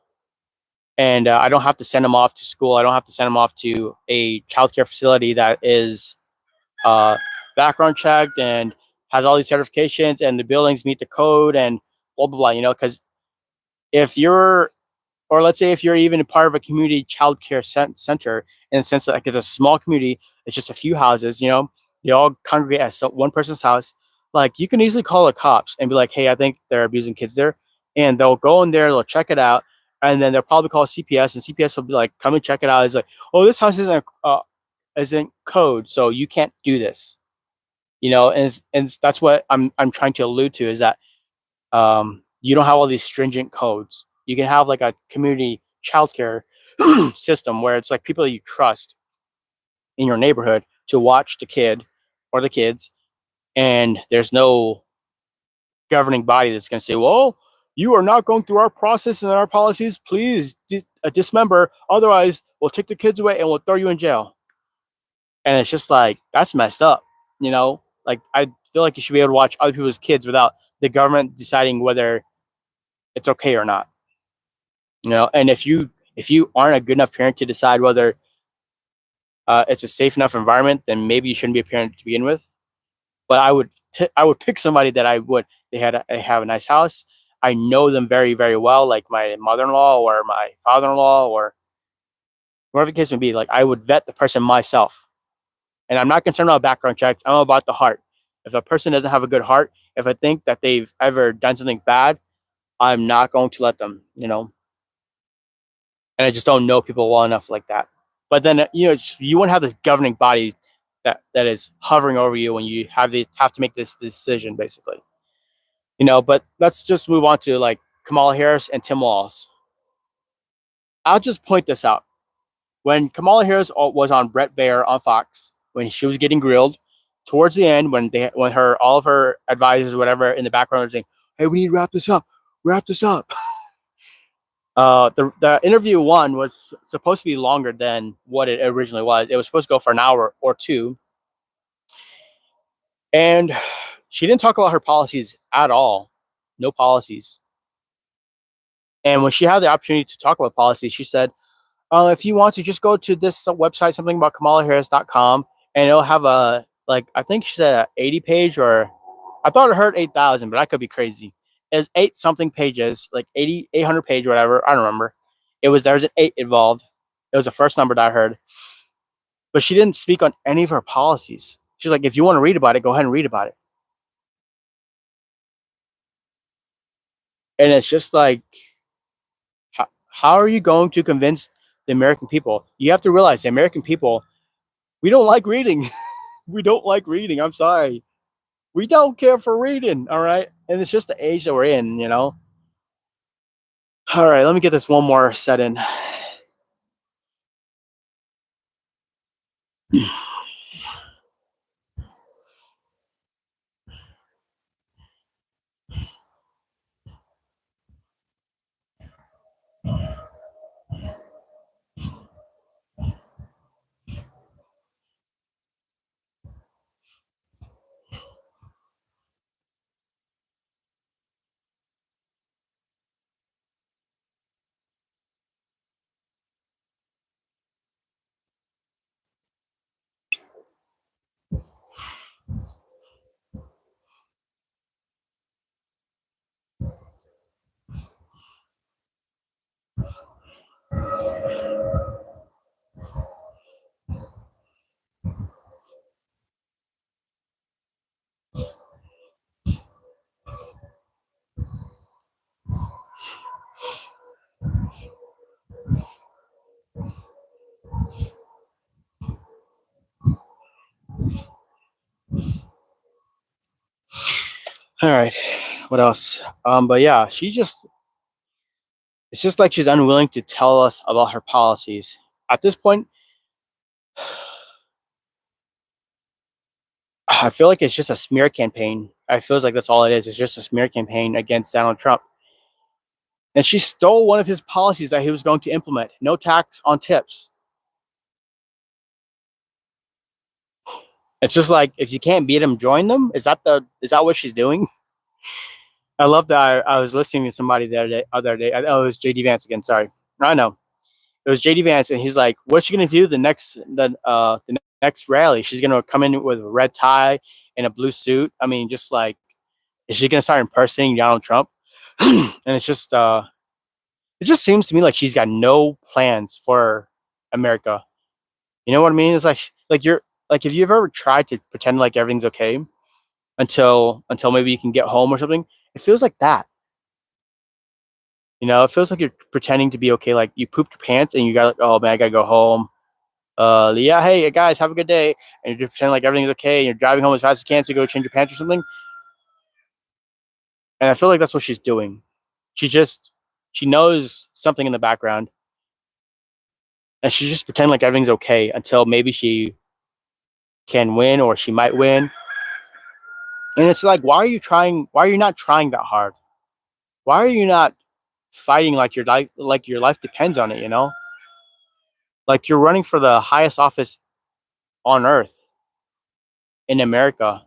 and I don't have to send them off to school. I don't have to send them off to a childcare facility that is uh, background checked and has all these certifications and the buildings meet the code and blah blah blah. You know, because if you're or let's say if you're even a part of a community childcare center in the sense that like it's a small community, it's just a few houses, you know, they all congregate at one person's house. Like you can easily call the cops and be like, "Hey, I think they're abusing kids there," and they'll go in there, they'll check it out, and then they'll probably call CPS, and CPS will be like, "Come and check it out." It's like, "Oh, this house isn't code, so you can't do this," you know, and that's what I'm trying to allude to is that you don't have all these stringent codes. You can have like a community childcare system where it's like people that you trust in your neighborhood to watch the kid or the kids, and there's no governing body that's going to say, "Well, you are not going through our process and our policies. Please dismember, otherwise we'll take the kids away and we'll throw you in jail." And it's just like that's messed up, you know. Like I feel like you should be able to watch other people's kids without the government deciding whether it's okay or not. You know, and if you aren't a good enough parent to decide whether it's a safe enough environment, then maybe you shouldn't be a parent to begin with. But I would pick somebody that I would they have a nice house. I know them very very well, like my mother in law or my father in law or whatever the case may be. Like I would vet the person myself, and I'm not concerned about background checks. I'm about the heart. If a person doesn't have a good heart, if I think that they've ever done something bad, I'm not going to let them. You know, and I just don't know people well enough like that. But then you know you wouldn't have this governing body that is hovering over you when you have to make this decision, basically. You know, but let's just move on to like Kamala Harris and Tim Walz. I'll just point this out. When Kamala Harris was on Brett Baer on Fox, when she was getting grilled, towards the end, when her all of her advisors or whatever in the background were saying, "Hey, we need to wrap this up." The interview one was supposed to be longer than what it originally was. It was supposed to go for an hour or two, and she didn't talk about her policies at all. No policies. And when she had the opportunity to talk about policies, she said, if you want to just go to this website, something about KamalaHarris.com, and it'll have a, like, I think she said 80 page or I thought I heard 8,000, but I could be crazy. It's 8 something pages, like 800 page or whatever. I don't remember. There was an 8 involved. It was the first number that I heard. But she didn't speak on any of her policies. She's like, if you want to read about it, go ahead and read about it. And it's just like, how are you going to convince the American people? You have to realize the American people, we don't like reading. We don't like reading. I'm sorry. We don't care for reading. All right. And it's just the age that we're in, you know? All right. Let me get this one more set in. All right. What else? But yeah, it's just like she's unwilling to tell us about her policies. At this point, I feel like it's just a smear campaign. I feels like that's all it is. It's just a smear campaign against Donald Trump. And she stole one of his policies that he was going to implement. No tax on tips. It's just like, if you can't beat them, join them. Is that what she's doing? I love that. I was listening to somebody the other day. Oh, it was JD Vance again. Sorry, I know it was JD Vance, and he's like, "What's she gonna do the next rally? She's gonna come in with a red tie and a blue suit. I mean, just like, is she gonna start impersonating Donald Trump?" And it just seems to me like she's got no plans for America. You know what I mean? It's like you're like, if you've ever tried to pretend like everything's okay until maybe you can get home or something, it feels like that. You know, it feels like you're pretending to be okay. Like you pooped your pants and you got like, oh man, I gotta go home. Yeah, hey guys, have a good day. And you're just pretending like everything's okay. And you're driving home as fast as you can to go change your pants or something. And I feel like that's what she's doing. She knows something in the background, and she's just pretending like everything's okay until maybe she can win or she might win. And it's like, why are you trying? Why are you not trying that hard? Why are you not fighting like your life depends on it? You know, like you're running for the highest office on earth in America,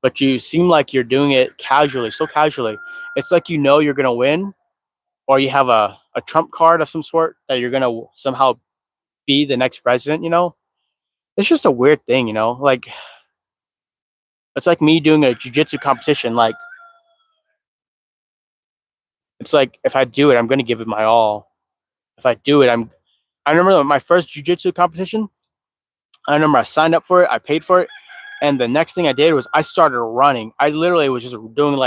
but you seem like you're doing it casually, so casually. It's like, you know, you're gonna win, or you have a trump card of some sort that you're gonna somehow be the next president. You know, it's just a weird thing. You know, like it's like me doing a jujitsu competition. Like it's like, if I do it, I'm gonna give it my all. If I do it, I remember my first jujitsu competition. I remember I signed up for it, I paid for it, and the next thing I did was I started running. I literally was just doing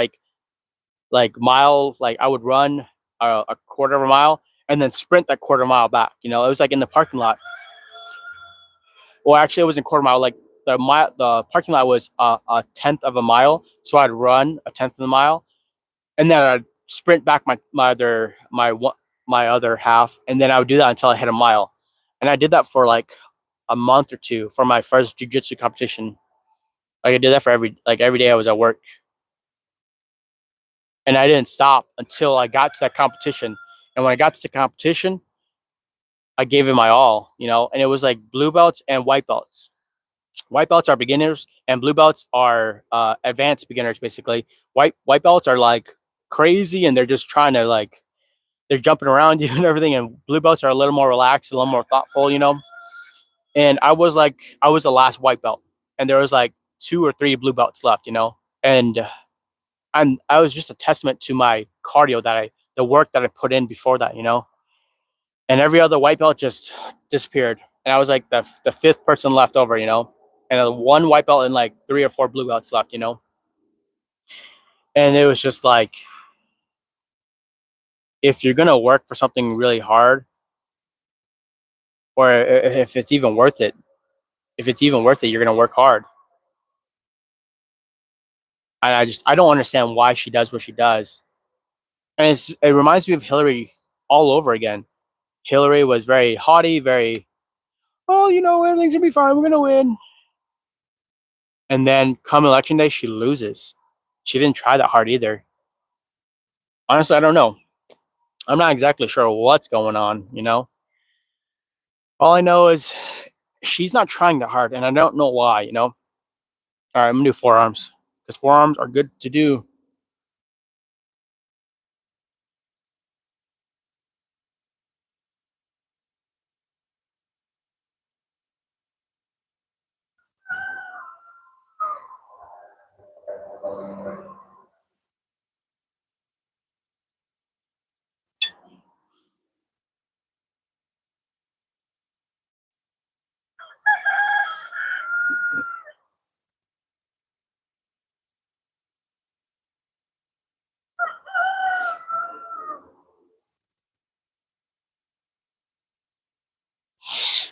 mile, like I would run a quarter of a mile and then sprint that quarter mile back. You know, it was like in the parking lot. Well, actually, it wasn't quarter mile. Like the parking lot was a tenth of a mile, so I'd run a tenth of the mile, and then I'd sprint back my other half, and then I would do that until I hit a mile. And I did that for like a month or two for my first jujitsu competition. Like I did that for every day I was at work, and I didn't stop until I got to that competition. And when I got to the competition, I gave it my all, you know. And it was like blue belts and white belts. White belts are beginners, and blue belts are advanced beginners. Basically, white belts are like crazy, and they're just trying to like, they're jumping around you and everything. And blue belts are a little more relaxed, a little more thoughtful, you know. And I was the last white belt, and there was like 2 or 3 blue belts left, you know. And I was just a testament to my cardio, the work that I put in before that, you know. and every other white belt just disappeared. And I was like the fifth person left over, and one white belt and like three or four blue belts left. And it was just like, if you're gonna work for something really hard, or if it's even worth it, you're gonna work hard. And I don't understand why she does what she does. And it reminds me of Hillary all over again. Hillary was very haughty, very, oh, everything's gonna be fine, we're gonna win. And then come election day, she loses. She didn't try that hard either. Honestly, I don't know. I'm not exactly sure what's going on. All I know is she's not trying that hard, and I don't know why. All right, I'm gonna do forearms because forearms are good to do.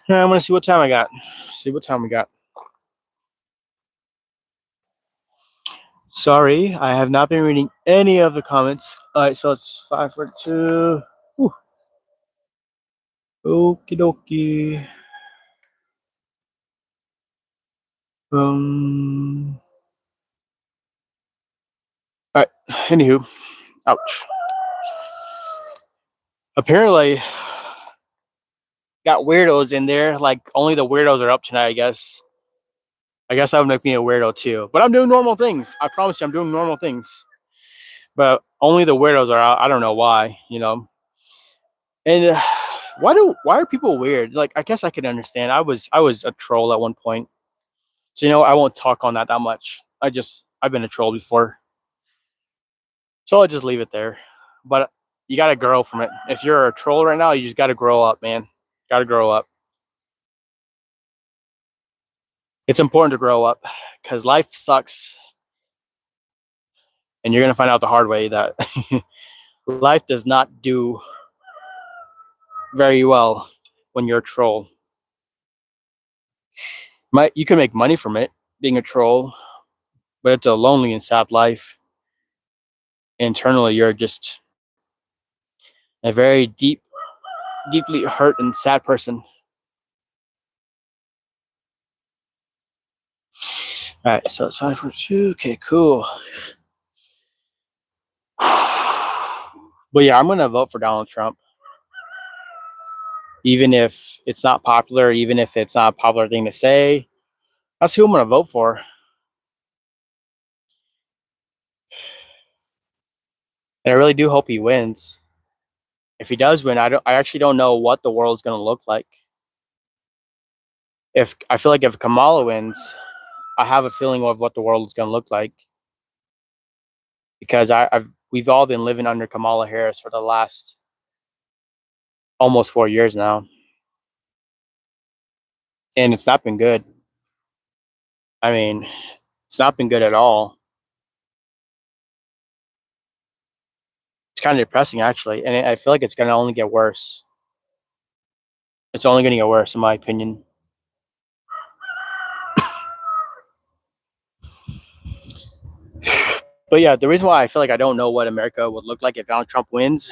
I'm gonna see what time I got. See what time we got. Sorry, I have not been reading any of the comments. All right, so it's 5:42. Okie dokie. All right. Anywho, ouch. Apparently, got weirdos in there. Like only the weirdos are up tonight. I guess. That would make me a weirdo too. But I'm doing normal things. I promise you, I'm doing normal things. But only the weirdos are out. I don't know why. And why are people weird? Like I guess I can understand. I was a troll at one point. So I won't talk on that much. I've been a troll before. So I'll just leave it there. But you gotta grow from it. If you're a troll right now, you just gotta grow up, man. Gotta grow up. It's important to grow up because life sucks, and you're gonna find out the hard way that life does not do very well when you're a troll. You can make money from it being a troll, but it's a lonely and sad life. Internally, you're just a very deeply hurt and sad person. All right, so it's 5:42. Okay, cool. But yeah, I'm gonna vote for Donald Trump, even if it's not popular, even if it's not a popular thing to say. That's who I'm gonna vote for, and I really do hope he wins. If he does win, I actually don't know what the world's gonna look like. If I feel like if Kamala wins, I have a feeling of what the world is gonna look like because we've all been living under Kamala Harris for the last almost 4 years now, and it's not been good. I mean, it's not been good at all. It's kind of depressing actually, and I feel like it's gonna only get worse. It's only gonna get worse, in my opinion. But yeah, the reason why I feel like I don't know what America would look like if Donald Trump wins,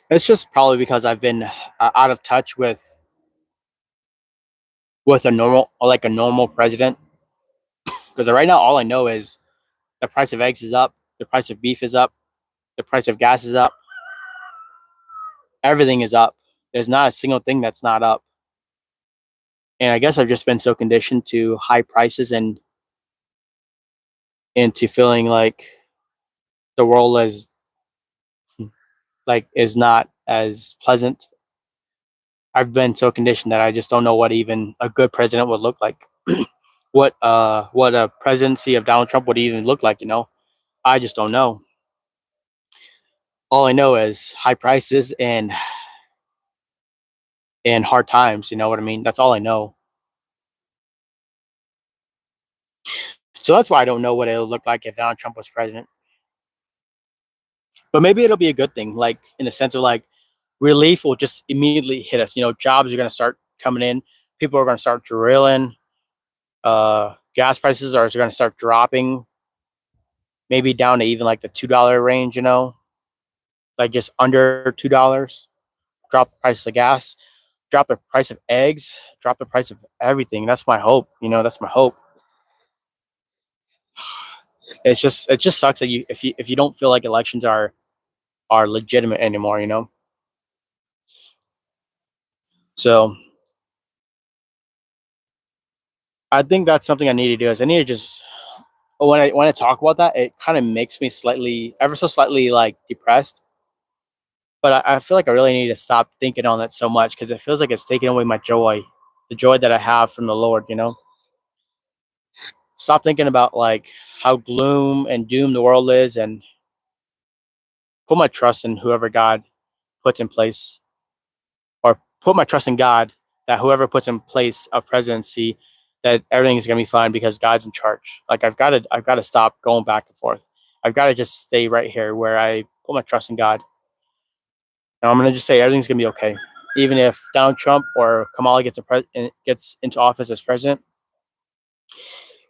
it's just probably because I've been out of touch with a normal president. Because right now, all I know is the price of eggs is up, the price of beef is up, the price of gas is up, everything is up. There's not a single thing that's not up. And I guess I've just been so conditioned to high prices and to feeling like the world is not as pleasant. I've been so conditioned that I just don't know what even a good president would look like. What a presidency of Donald Trump would even look like. I just don't know. All I know is high prices and hard times. You know what I mean? That's all I know. So that's why I don't know what it'll look like if Donald Trump was president. But maybe it'll be a good thing, like in the sense of like relief will just immediately hit us. You know, jobs are going to start coming in. People are going to start drilling. Gas prices are going to start dropping, maybe down to even like the $2 range. You know, like just under $2. Drop the price of gas. Drop the price of eggs. Drop the price of everything. That's my hope. You know, that's my hope. It just sucks that if you don't feel like elections are legitimate anymore. You know, so I think that's something I need to do. Is I need to just when I talk about that, it kind of makes me slightly, ever so slightly, like depressed. But I feel like I really need to stop thinking on that so much because it feels like it's taking away my joy, the joy that I have from the Lord. You know, stop thinking about like how gloom and doom the world is, and put my trust in whoever God puts in place, or put my trust in God that whoever puts in place a presidency, that everything is gonna be fine because God's in charge. Like I've got to stop going back and forth. I've got to just stay right here where I put my trust in God. And I'm gonna just say everything's gonna be okay. Even if Donald Trump or Kamala gets into office as president,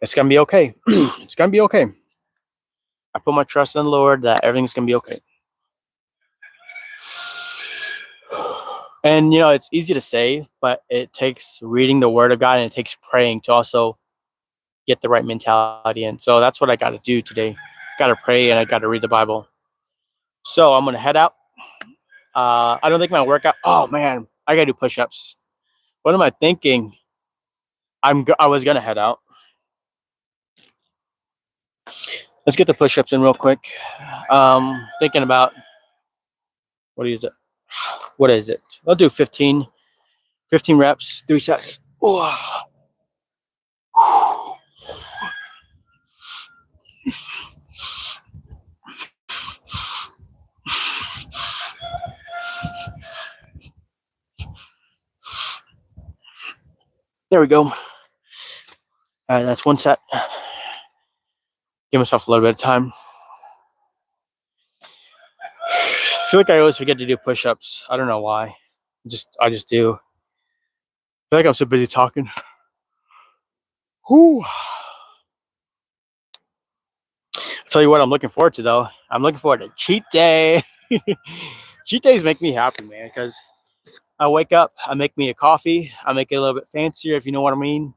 it's gonna be okay. It's gonna be okay. I put my trust in the Lord that everything's gonna be okay. And you know, it's easy to say, but it takes reading the Word of God and it takes praying to also get the right mentality in. So that's what I got to do today. Got to pray and I got to read the Bible. So I'm gonna head out. I don't think my workout. Oh man, I gotta do push-ups. What am I thinking? I was gonna head out. Let's get the push-ups in real quick. Thinking about what is it? What is it? I'll do 15 reps, 3 sets. Ooh. There we go. All right, that's one set. Give myself a little bit of time. I feel like I always forget to do push-ups. I don't know why. I just do. I feel like I'm so busy talking. Whew. I'll tell you what I'm looking forward to though. I'm looking forward to cheat day. Cheat days make me happy, man, because I wake up, I make me a coffee, I make it a little bit fancier, if you know what I mean.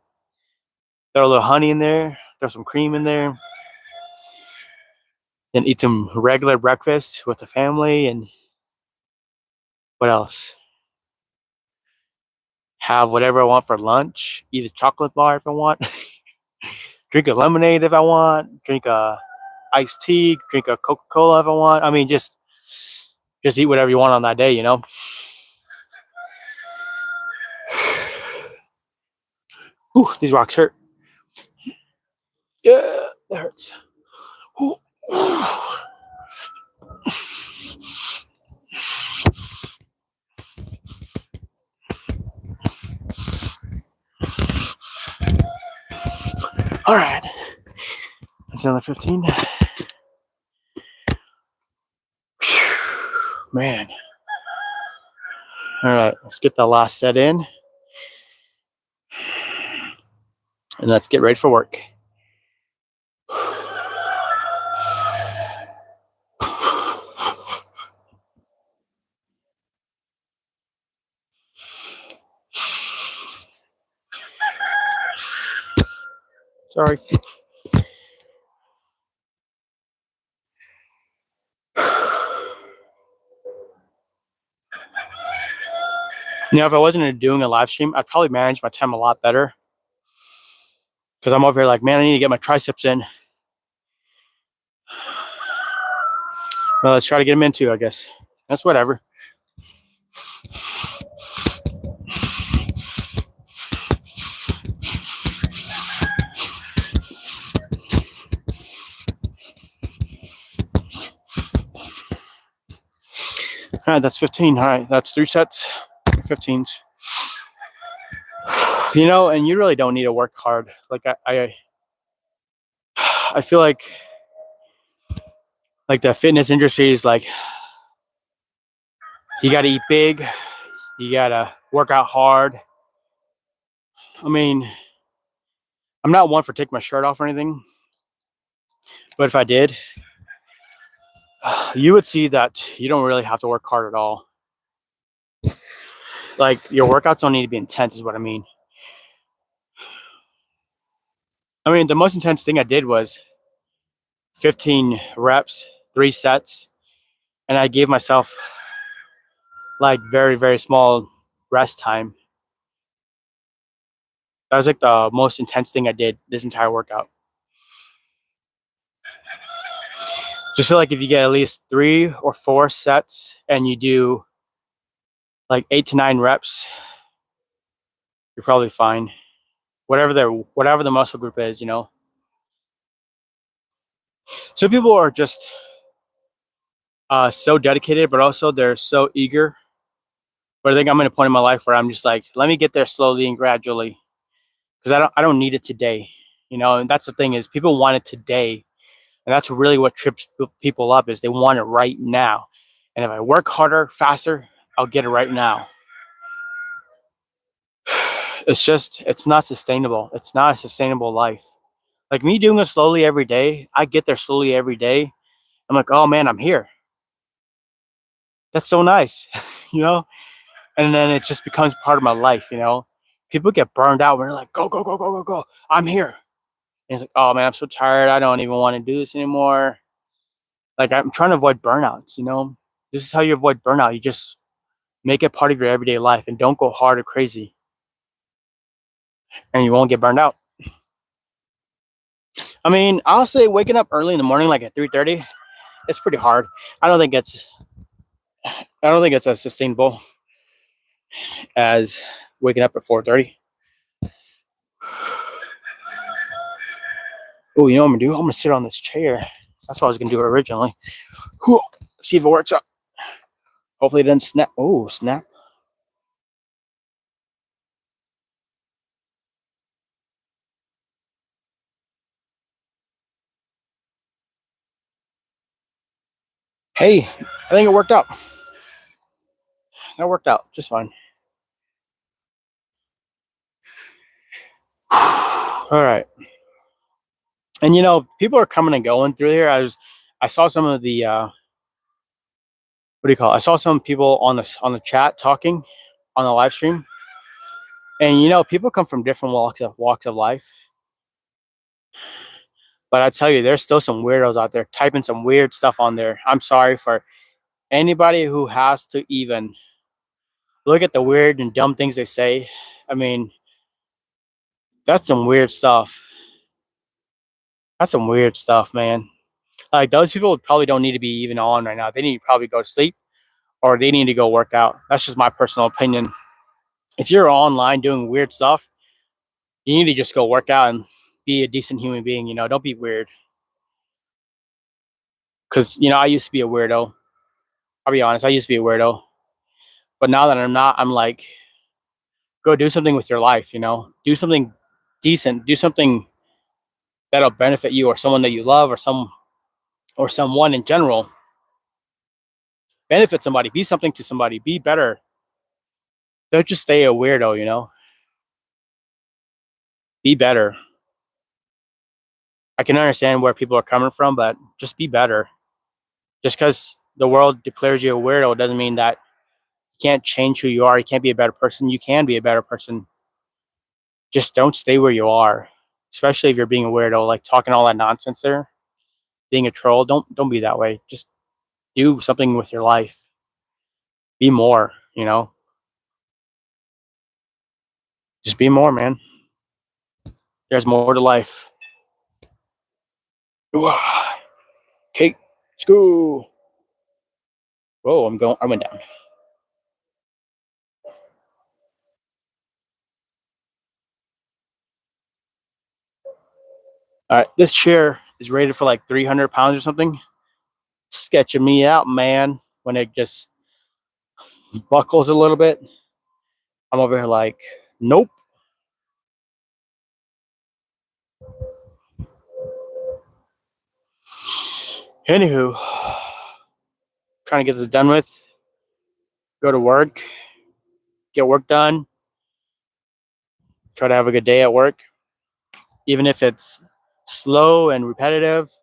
Throw a little honey in there, throw some cream in there, then eat some regular breakfast with the family, and what else? Have whatever I want for lunch. Eat a chocolate bar if I want. Drink a lemonade if I want. Drink a iced tea. Drink a Coca-Cola if I want. I mean, just eat whatever you want on that day, you know. Whew, these rocks hurt. Yeah, that hurts. Whew. All right, that's another 15. Man. All right, let's get the last set in, and let's get ready for work. Sorry. You know, if I wasn't doing a live stream, I'd probably manage my time a lot better. Because I'm over here like, man, I need to get my triceps in. Well, let's try to get them in too, I guess. That's whatever. All right, that's 15. All right, that's 3 sets, 15s. You know, and you really don't need to work hard. Like I feel like the fitness industry is like you got to eat big, you got to work out hard. I mean, I'm not one for taking my shirt off or anything, but if I did, you would see that you don't really have to work hard at all. Like your workouts don't need to be intense, is what I mean. I mean, the most intense thing I did was 15 reps, 3 sets, and I gave myself like very, very small rest time. That was like the most intense thing I did this entire workout. Just feel like if you get at least 3 or 4 sets and you do like 8 to 9 reps, you're probably fine. Whatever the muscle group is, you know. Some people are just so dedicated, but also they're so eager. But I think I'm in a point in my life where I'm just like, let me get there slowly and gradually, because I don't need it today, you know. And that's the thing is, people want it today, and that's really what trips people up is they want it right now. And if I work harder, faster, I'll get it right now. It's not sustainable. It's not a sustainable life. Like me doing it slowly every day, I get there slowly every day. I'm like, oh man, I'm here. That's so nice, you know? And then it just becomes part of my life, you know? People get burned out when they're like, go, go, go, go, go, go. I'm here. And it's like, oh man, I'm so tired. I don't even want to do this anymore. Like I'm trying to avoid burnouts, you know? This is how you avoid burnout. You just make it part of your everyday life and don't go hard or crazy. And you won't get burned out. I mean, I'll say waking up early in the morning, like at 3:30, it's pretty hard. I don't think it's I don't think it's as sustainable as waking up at 4:30. Oh, you know what I'm gonna do? I'm gonna sit on this chair. That's what I was gonna do originally. Whew. See if it works out. Hopefully it doesn't snap. Oh, snap. Hey, I think it worked out. That worked out just fine. All right. And you know, people are coming and going through here. I saw some of the what do you call it? I saw some people on the chat talking on the live stream. And you know, people come from different walks of life. But I tell you, there's still some weirdos out there typing some weird stuff on there. I'm sorry for anybody who has to even look at the weird and dumb things they say. I mean, that's some weird stuff. That's some weird stuff, man. Like those people probably don't need to be even on right now. They need to probably go to sleep or they need to go work out. That's just my personal opinion. If you're online doing weird stuff, you need to just go work out and be a decent human being, you know, don't be weird. Cause you know, I used to be a weirdo. I'll be honest, I used to be a weirdo. But now that I'm not, I'm like, go do something with your life, you know? Do something decent, do something that'll benefit you or someone that you love or someone in general. Benefit somebody, be something to somebody, be better. Don't just stay a weirdo, you know? Be better. I can understand where people are coming from, but just be better. Just because the world declares you a weirdo doesn't mean that you can't change who you are. You can't be a better person. You can be a better person. Just don't stay where you are, especially if you're being a weirdo, like talking all that nonsense there, being a troll. Don't be that way. Just do something with your life. Be more, you know. Just be more, man. There's more to life. Okay, let's go. Whoa, I'm going. I went down. All right, this chair is rated for like 300 pounds or something. Sketching me out, man. When it just buckles a little bit. I'm over here like, nope. Anywho, trying to get this done with, go to work, get work done, try to have a good day at work, even if it's slow and repetitive.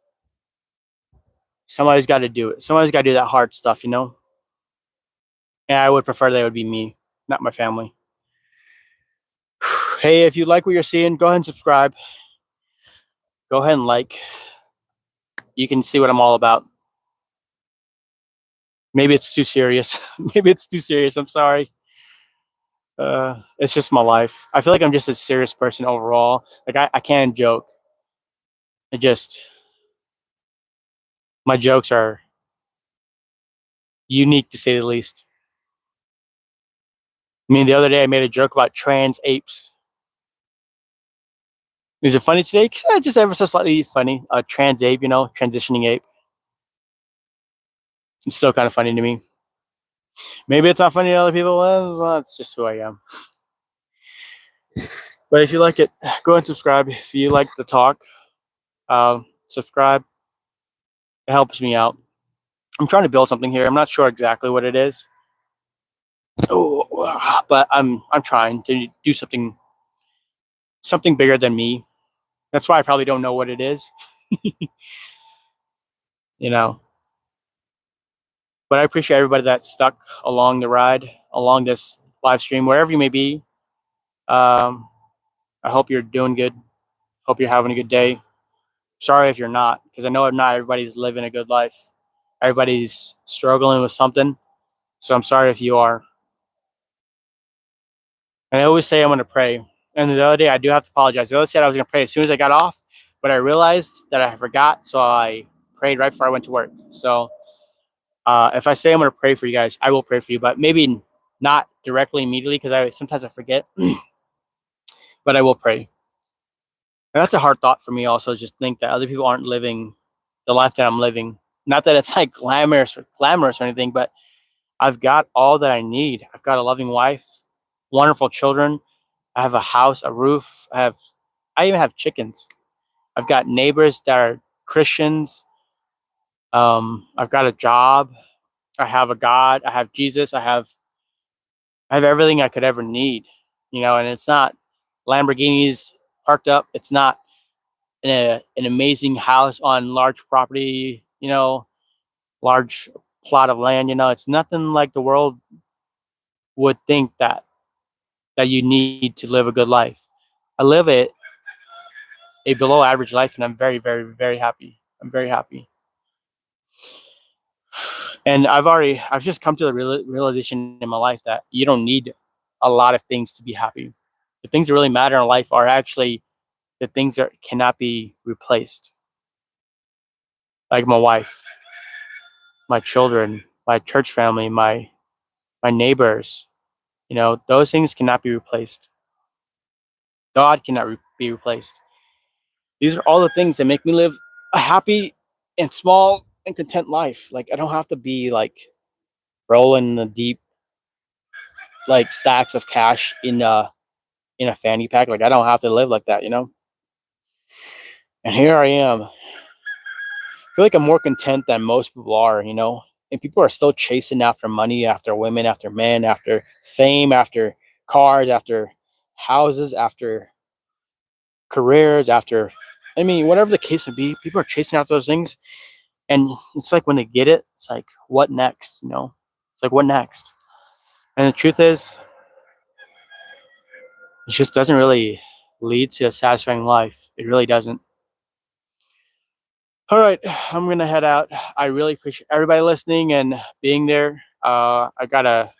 Somebody's got to do it. Somebody's got to do that hard stuff, you know? And I would prefer that it would be me, not my family. Hey, if you like what you're seeing, go ahead and subscribe. Go ahead and like. You can see what I'm all about. Maybe it's too serious. Maybe it's too serious. I'm sorry. It's just my life. I feel like I'm just a serious person overall. Like I can't joke. It just my jokes are unique to say the least. I mean, the other day I made a joke about trans apes. Is it funny today? Just ever so slightly funny. A trans ape, you know, transitioning ape. It's still kind of funny to me. Maybe it's not funny to other people. Well, it's just who I am. But if you like it, go and subscribe. If you like the talk, subscribe. It helps me out. I'm trying to build something here. I'm not sure exactly what it is. Oh, but I'm trying to do something bigger than me. That's why I probably don't know what it is. You know. But I appreciate everybody that stuck along the ride, along this live stream, wherever you may be. I hope you're doing good. Hope you're having a good day. Sorry if you're not, because I know not everybody's living a good life. Everybody's struggling with something. So I'm sorry if you are. And I always say I'm going to pray. And the other day, I do have to apologize. The other said I was going to pray as soon as I got off, but I realized that I forgot. So I prayed right before I went to work. So if I say I'm going to pray for you guys, I will pray for you, but maybe not directly immediately because sometimes I forget, but I will pray. And that's a hard thought for me also, just think that other people aren't living the life that I'm living. Not that it's like glamorous or anything, but I've got all that I need. I've got a loving wife, wonderful children. I have a house, a roof. I even have chickens. I've got neighbors that are Christians. I've got a job. I have a God. I have Jesus. I have everything I could ever need, you know. And it's not Lamborghinis parked up. It's not an amazing house on large property, you know, large plot of land. You know, it's nothing like the world would think that you need to live a good life. I live a below average life, and I'm very, very, very happy. I'm very happy. And I've just come to the realization in my life that you don't need a lot of things to be happy. The things that really matter in life are actually the things that cannot be replaced, like my wife, my children, my church family, my neighbors. You know, those things cannot be replaced. God cannot be replaced. These are all the things that make me live a happy and small and content life. Like I don't have to be like rolling the deep like stacks of cash in a fanny pack. Like I don't have to live like that, you know. And here I am. I feel like I'm more content than most people are, you know. And people are still chasing after money, after women, after men, after fame, after cars, after houses, after careers, after I mean, whatever the case would be, people are chasing after those things. And it's like when they get it, it's like, what next? You know? It's like what next? And the truth is, it just doesn't really lead to a satisfying life. It really doesn't. All right, I'm gonna head out. I really appreciate everybody listening and being there. I gotta